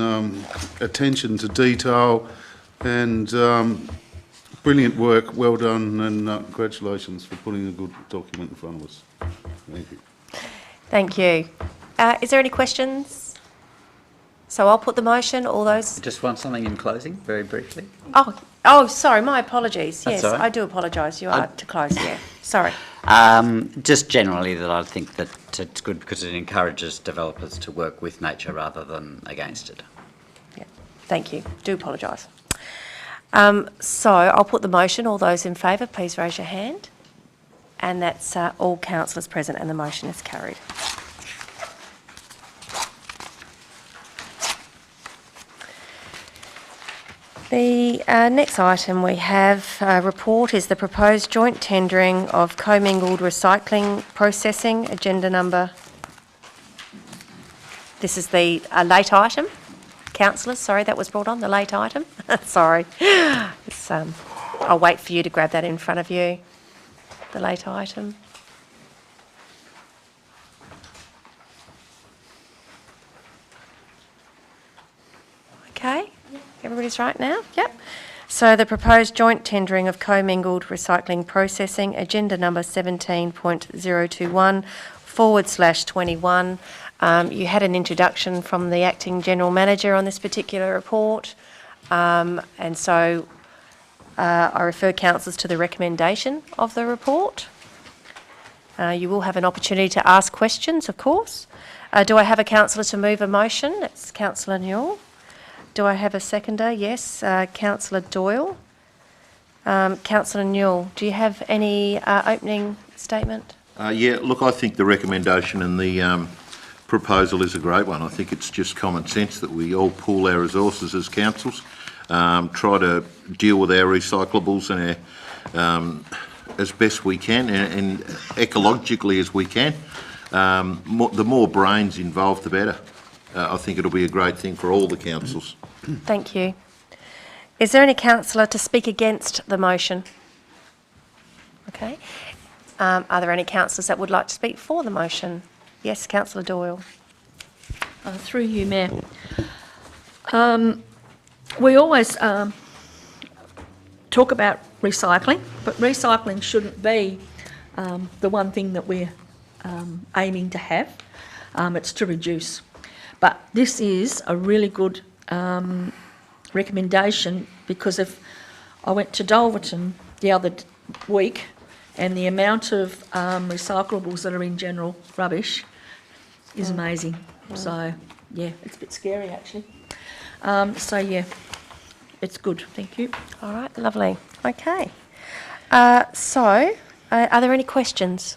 attention to detail and brilliant work. Well done, and congratulations for putting a good document in front of us. Thank you. Thank you. Is there any questions? So I'll put the motion. All those. Just want something in closing, very briefly. Oh, sorry. My apologies. That's Yes, all right. I do apologise. You are to close. Yeah. Sorry. Just generally that I think that it's good because it encourages developers to work with nature rather than against it. Yeah. Thank you. Do apologise. So I'll put the motion. All those in favour, please raise your hand. And that's all councillors present, and the motion is carried. The next item we have report is the proposed joint tendering of commingled recycling processing, agenda number. This is the late item. Councillors, sorry, that was brought on, the late item. Sorry. It's, I'll wait for you to grab that in front of you, the late item. Okay. Everybody's right now? Yep. So the proposed joint tendering of commingled recycling processing, agenda number 17.021/21. You had an introduction from the Acting General Manager on this particular report. And so I refer councillors to the recommendation of the report. You will have an opportunity to ask questions, of course. Do I have a councillor to move a motion? It's Councillor Newell. Do I have a seconder? Yes, Councillor Doyle. Councillor Newell, do you have any opening statement? Yeah, look, I think the recommendation and the proposal is a great one. I think it's just common sense that we all pool our resources as councils, try to deal with our recyclables and our, as best we can and ecologically as we can. The more brains involved, the better. I think it'll be a great thing for all the councils. Thank you. Is there any councillor to speak against the motion? Okay. Are there any councillors that would like to speak for the motion? Yes, Councillor Doyle. Through you, Mayor. We always talk about recycling, but recycling shouldn't be the one thing that we're aiming to have. It's to reduce. But this is a really good recommendation, because if I went to Dulverton the other week, and the amount of recyclables that are in general rubbish is amazing. So, yeah, it's a bit scary actually. So, yeah, it's good. Thank you. All right, lovely. Okay. So, are there any questions?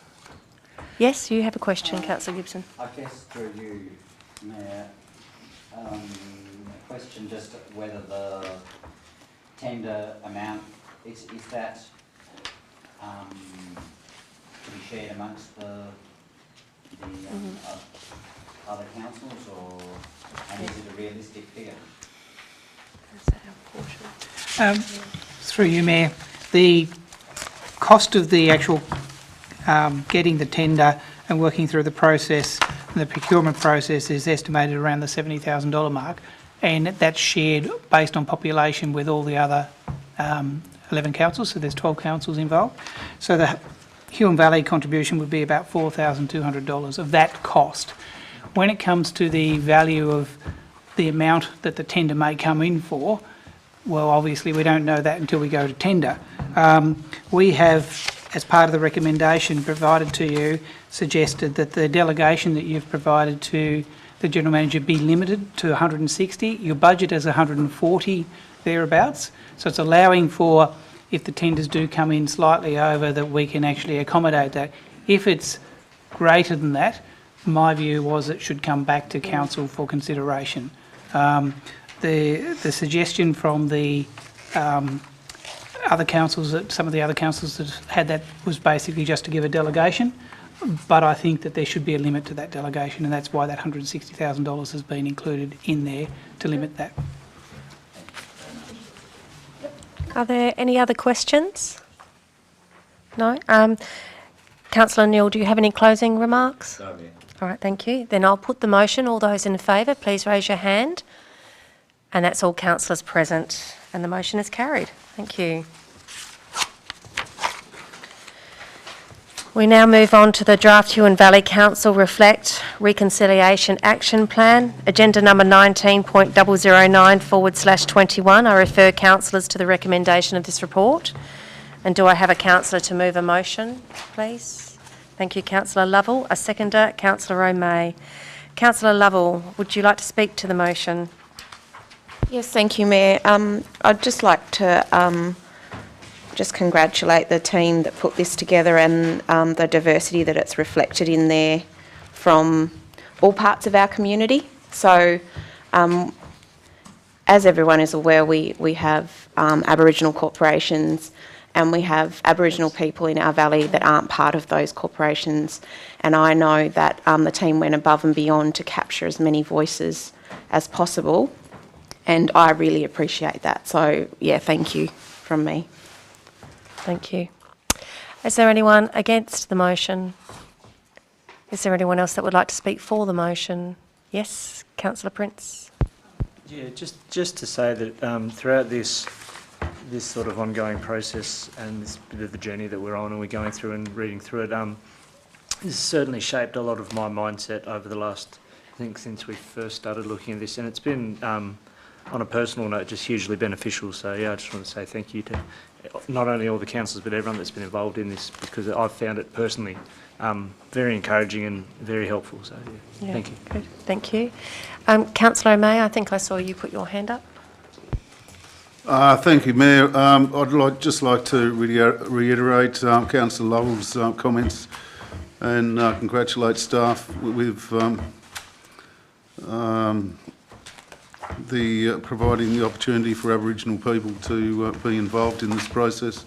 Yes, you have a question, Councillor Gibson. I guess through you, Mayor, a question just whether the tender amount, is that to be shared amongst the other councils, or and is it a realistic figure? Through you, Mayor, the cost of the actual getting the tender and working through the process, the procurement process, is estimated around the $70,000 mark, and that's shared based on population with all the other 11 councils, so there's 12 councils involved. So the Huon Valley contribution would be about $4,200 of that cost. When it comes to the value of the amount that the tender may come in for, well, obviously we don't know that until we go to tender. We have, as part of the recommendation provided to you, suggested that the delegation that you've provided to the General Manager be limited to 160. Your budget is 140 thereabouts, so it's allowing for, if the tenders do come in slightly over, that we can actually accommodate that. If it's greater than that, my view was it should come back to council for consideration. The suggestion from the other councils, that some of the other councils that had that, was basically just to give a delegation, but I think that there should be a limit to that delegation, and that's why that $160,000 has been included in there, to limit that. Are there any other questions? No? Councillor Neal, do you have any closing remarks? No, Mayor. All right, thank you. Then I'll put the motion. All those in favour, please raise your hand. And that's all councillors present, and the motion is carried. Thank you. We now move on to the draft Huon Valley Council Reflect Reconciliation Action Plan, agenda number 19.009/21. I refer councillors to the recommendation of this report. And do I have a councillor to move a motion, please? Thank you, Councillor Lovell. A seconder, Councillor O'May. Councillor Lovell, would you like to speak to the motion? Yes, thank you, Mayor. I'd just like to just congratulate the team that put this together and the diversity that it's reflected in there from all parts of our community. So, as everyone is aware, we have Aboriginal corporations and we have Aboriginal people in our valley that aren't part of those corporations. And I know that the team went above and beyond to capture as many voices as possible. And I really appreciate that. So, yeah, thank you from me. Thank you. Is there anyone against the motion? Is there anyone else that would like to speak for the motion? Yes, Councillor Prince. Yeah, just to say that throughout this sort of ongoing process and this bit of the journey that we're on and we're going through and reading through it, this has certainly shaped a lot of my mindset over the last, I think, since we first started looking at this, and it's been, on a personal note, just hugely beneficial. So yeah, I just want to say thank you to not only all the councillors but everyone that's been involved in this, because I've found it personally very encouraging and very helpful. So yeah, thank you. Good. Thank you. Councillor O'May, I think I saw you put your hand up. Thank you, Mayor. I'd just like to reiterate Councillor Lovell's comments and congratulate staff with providing the opportunity for Aboriginal people to be involved in this process.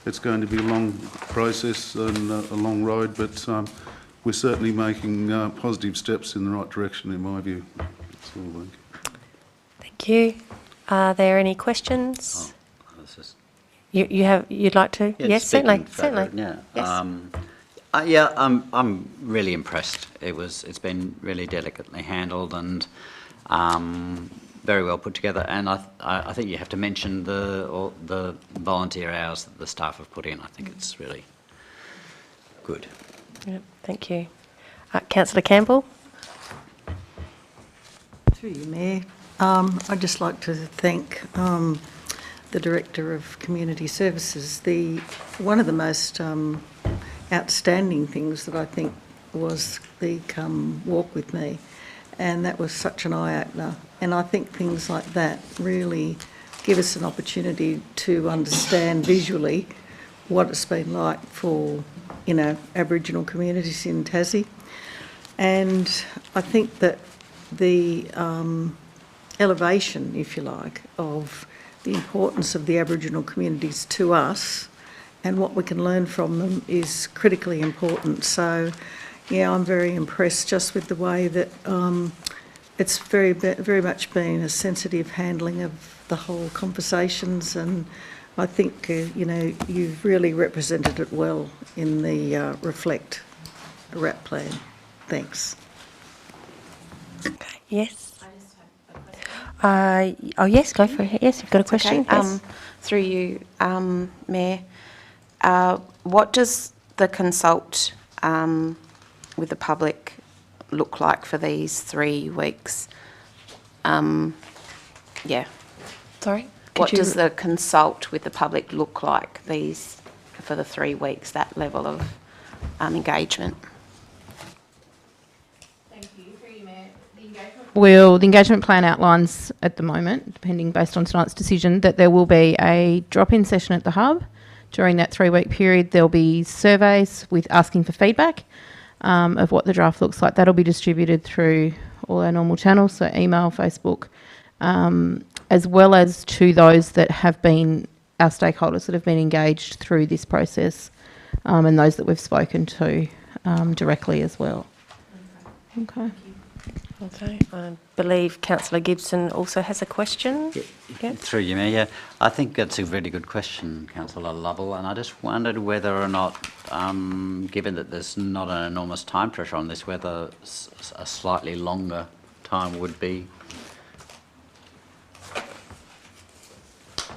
It's going to be a long process and a long road, but we're certainly making positive steps in the right direction, in my view. That's all. Thank you. Are there any questions? You'd like to? Yeah, yes, certainly. Certainly. Yeah. Yes. I'm really impressed. It's been really delicately handled and very well put together. And I think you have to mention the volunteer hours that the staff have put in. I think it's really good. Yep, thank you. Councillor Campbell. Through you, Mayor. I'd just like to thank the Director of Community Services. One of the most outstanding things that I think was the Come Walk With Me, and that was such an eye-opener. And I think things like that really give us an opportunity to understand visually what it's been like for, Aboriginal communities in Tassie. And I think that the elevation, if you like, of the importance of the Aboriginal communities to us and what we can learn from them is critically important. So, yeah, I'm very impressed just with the way that it's very much been a sensitive handling of the whole conversations, and I think, you've really represented it well in the Reflect RAP plan. Thanks. Okay. Yes. Yes, go for it. Yes, you've got a question. Okay. Yes. Through you, Mayor, what does the consult with the public look like for these 3 weeks? Sorry? What does the consult with the public look like for the 3 weeks, that level of engagement? Well, the engagement plan outlines at the moment, depending based on tonight's decision, that there will be a drop-in session at the hub. During that 3-week period, there'll be surveys with asking for feedback of what the draft looks like. That'll be distributed through all our normal channels, so email, Facebook, as well as to those that have been our stakeholders that have been engaged through this process, and those that we've spoken to directly as well. Okay. Okay. I believe Councillor Gibson also has a question. Yeah. Through you, Mayor. I think that's a really good question, Councillor Lovell, and I just wondered whether or not, given that there's not an enormous time pressure on this, whether a slightly longer time would be.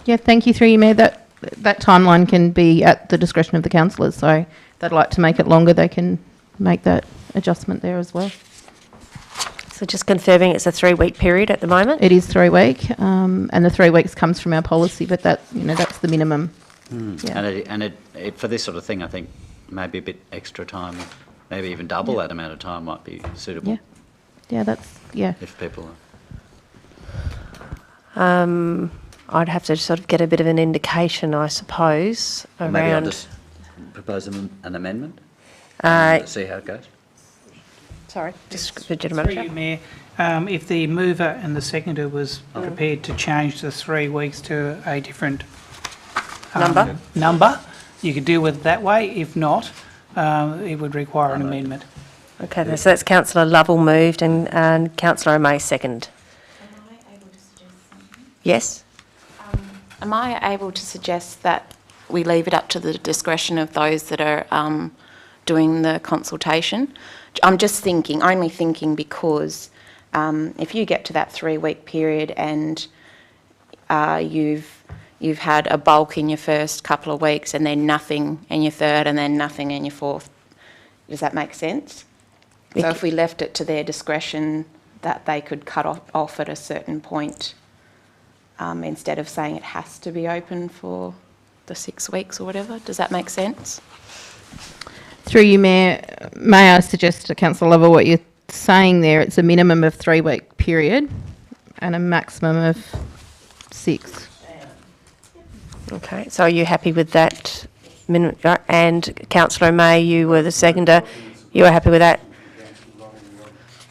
Yeah, thank you, through you, Mayor. That timeline can be at the discretion of the councillors, so if they'd like to make it longer, they can make that adjustment there as well. So just confirming it's a 3-week period at the moment? It is 3 week, and the 3 weeks comes from our policy, but that's the minimum. Yeah. And it for this sort of thing, I think maybe a bit extra time, maybe even double that amount of time might be suitable. Yeah, that's. If people I'd have to sort of get a bit of an indication, I suppose, Or maybe I'll around... just propose an amendment, see how it goes. Sorry, just legitimate. Through you, Mayor, if the mover and the seconder was prepared to change the 3 weeks to a different number, you could deal with it that way. If not, it would require an amendment. Okay, so that's Councillor Lovell moved and Councillor O'May second. Am I able to suggest something? Yes? Am I able to suggest that we leave it up to the discretion of those that are doing the consultation? I'm just thinking, only thinking because if you get to that 3-week period and you've had a bulk in your first couple of weeks and then nothing in your third and then nothing in your fourth, does that make sense? So if we left it to their discretion that they could cut off at a certain point, instead of saying it has to be open for the 6 weeks or whatever, does that make sense? Through you, Mayor, may I suggest to Councillor Lovell what you're saying there? It's a minimum of 3-week period and a maximum of 6. Okay, so are you happy with that? And Councillor O'May, you were the seconder. You were happy with that?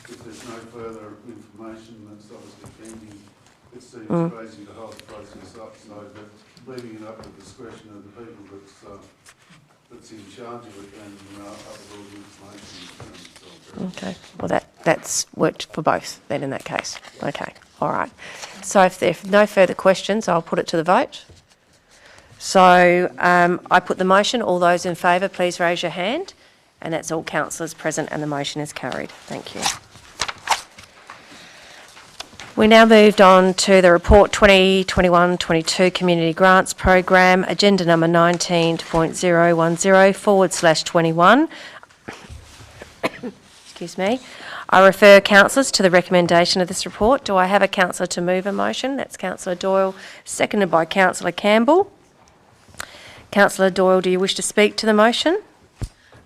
If there's no further information that's obviously pending, it seems crazy to hold the process up, so that leaving it up to the discretion of the people that's in charge of it and other all the information. Okay, well that's worked for both then in that case. Okay, all right. So if there are no further questions, I'll put it to the vote. So I put the motion. All those in favour, please raise your hand. And that's all councillors present and the motion is carried. Thank you. We now moved on to the report 2021-22 Community Grants Program, agenda number 19.010/21. Excuse me. I refer councillors to the recommendation of this report. Do I have a councillor to move a motion? That's Councillor Doyle, seconded by Councillor Campbell. Councillor Doyle, do you wish to speak to the motion?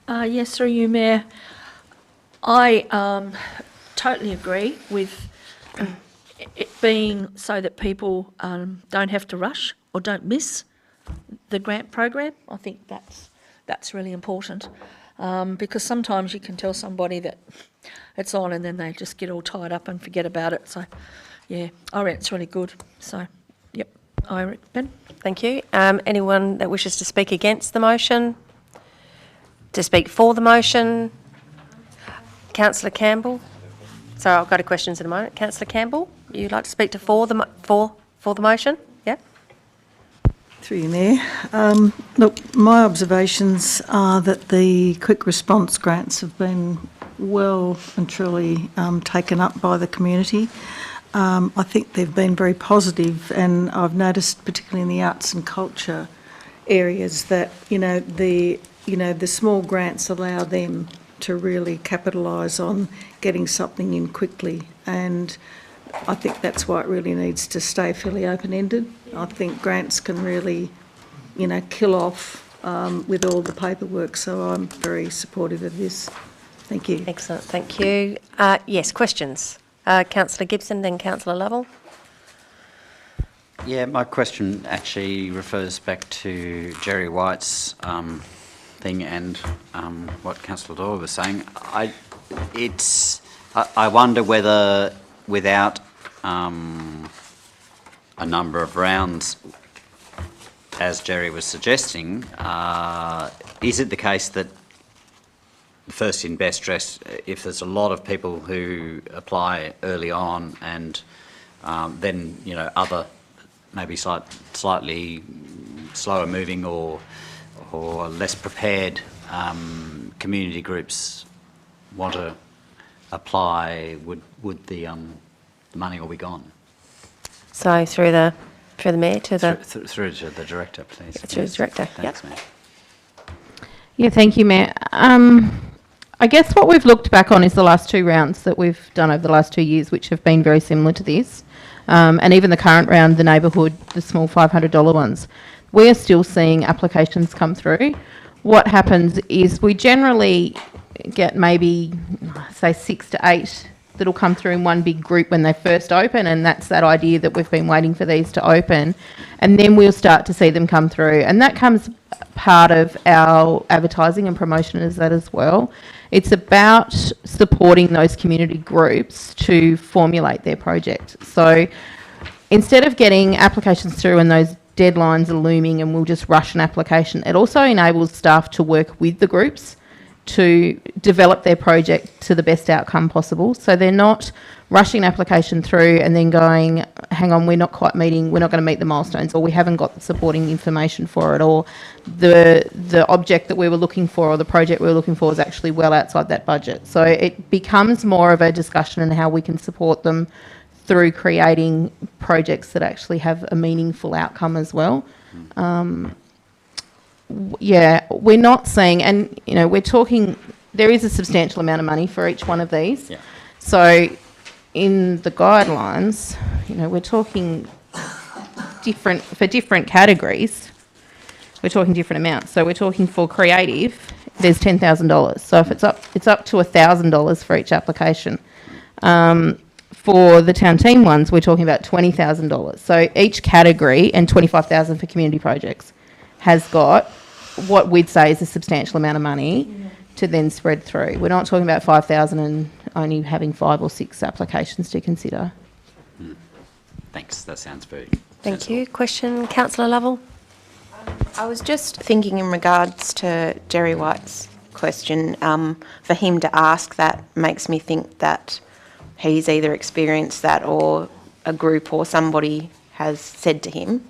Yes, through you, Mayor. I totally agree with it being so that people don't have to rush or don't miss the grant program. I think that's really important because sometimes you can tell somebody that it's on and then they just get all tied up and forget about it. So, yeah, I reckon it's really good. So, yep, I recommend. Thank you. Anyone that wishes to speak against the motion? To speak for the motion? Councillor Campbell? Sorry, I've got a questions in a moment. Councillor Campbell, you'd like to speak to for the motion? Yeah? Through you, Mayor. Look, my observations are that the quick response grants have been well and truly taken up by the community. I think they've been very positive, and I've noticed, particularly in the arts and culture areas, that the small grants allow them to really capitalise on getting something in quickly, and I think that's why it really needs to stay fairly open-ended. I think grants can really, kill off with all the paperwork, so I'm very supportive of this. Thank you. Excellent, thank you. Yes, questions? Councillor Gibson, then Councillor Lovell. Yeah, my question actually refers back to Jerry White's thing and what Councillor Doyle was saying. I wonder whether without a number of rounds, as Jerry was suggesting, is it the case that first in best dressed, if there's a lot of people who apply early on and then, other maybe slightly slower moving or less prepared community groups want to apply, would the money all be gone? So through the Mayor to the... Through to the Director, please. Through the Director, Thanks, Mayor. Yeah, thank you, Mayor. I guess what we've looked back on is the last 2 rounds that we've done over the last 2 years, which have been very similar to this. And even the current round, the neighbourhood, the small $500 ones. We are still seeing applications come through. What happens is we generally get maybe, say, 6 to 8 that'll come through in one big group when they first open, and that's that idea that we've been waiting for these to open, and then we'll start to see them come through, and that comes part of our advertising and promotion as that as well. It's about supporting those community groups to formulate their project. So instead of getting applications through and those deadlines are looming and we'll just rush an application, it also enables staff to work with the groups to develop their project to the best outcome possible. So they're not rushing an application through and then going, hang on, we're not going to meet the milestones, or we haven't got the supporting information for it, or the object that we were looking for or the project we were looking for is actually well outside that budget. So it becomes more of a discussion on how we can support them through creating projects that actually have a meaningful outcome as well. Yeah, we're not seeing, and we're talking, there is a substantial amount of money for each one of these. Yeah. So in the guidelines, we're talking for different categories, we're talking different amounts. So we're talking for creative, there's $10,000. So if it's up to $1,000 for each application. For the town team ones, we're talking about $20,000. So each category, and $25,000 for community projects, has got what we'd say is a substantial amount of money to then spread through. We're not talking about 5,000 and only having 5 or 6 applications to consider. Thanks, that sounds very Thank sensible. you. Question, Councillor Lovell? I was just thinking in regards to Jerry White's question, for him to ask that makes me think that he's either experienced that or a group or somebody has said to him.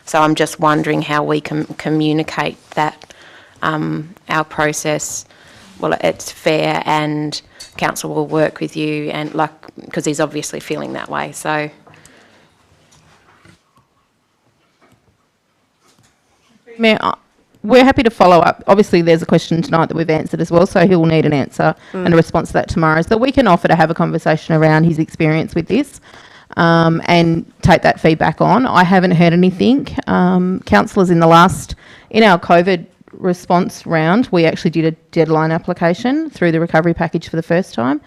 So I'm just wondering how we can communicate that our process, well, it's fair and council will work with you, and because he's obviously feeling that way. So Mayor, we're happy to follow up. Obviously, there's a question tonight that we've answered as well, so he'll need an answer and a response to that tomorrow. So we can offer to have a conversation around his experience with this and take that feedback on. I haven't heard anything. Councillors in our COVID response round, we actually did a deadline application through the recovery package for the first time.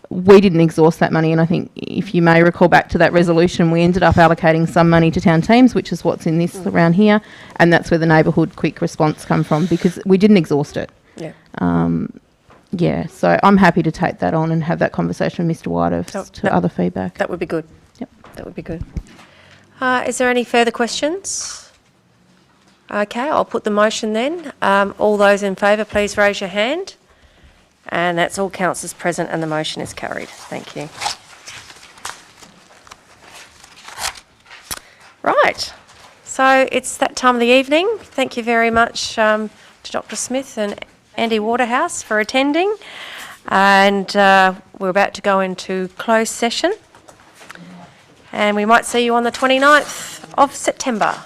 We didn't exhaust that money, and I think if you may recall back to that resolution, we ended up allocating some money to town teams, which is what's in this around here, and that's where the neighbourhood quick response come from, because we didn't exhaust it. Yeah. So I'm happy to take that on and have that conversation with Mr. White as to other feedback. That would be good. Yep. That would be good. Is there any further questions? Okay, I'll put the motion then. All those in favour, please raise your hand. And that's all councillors present, and the motion is carried. Thank you. Right, so it's that time of the evening. Thank you very much to Dr. Smith and Andy Waterhouse for attending. And we're about to go into closed session. And we might see you on the 29th of September.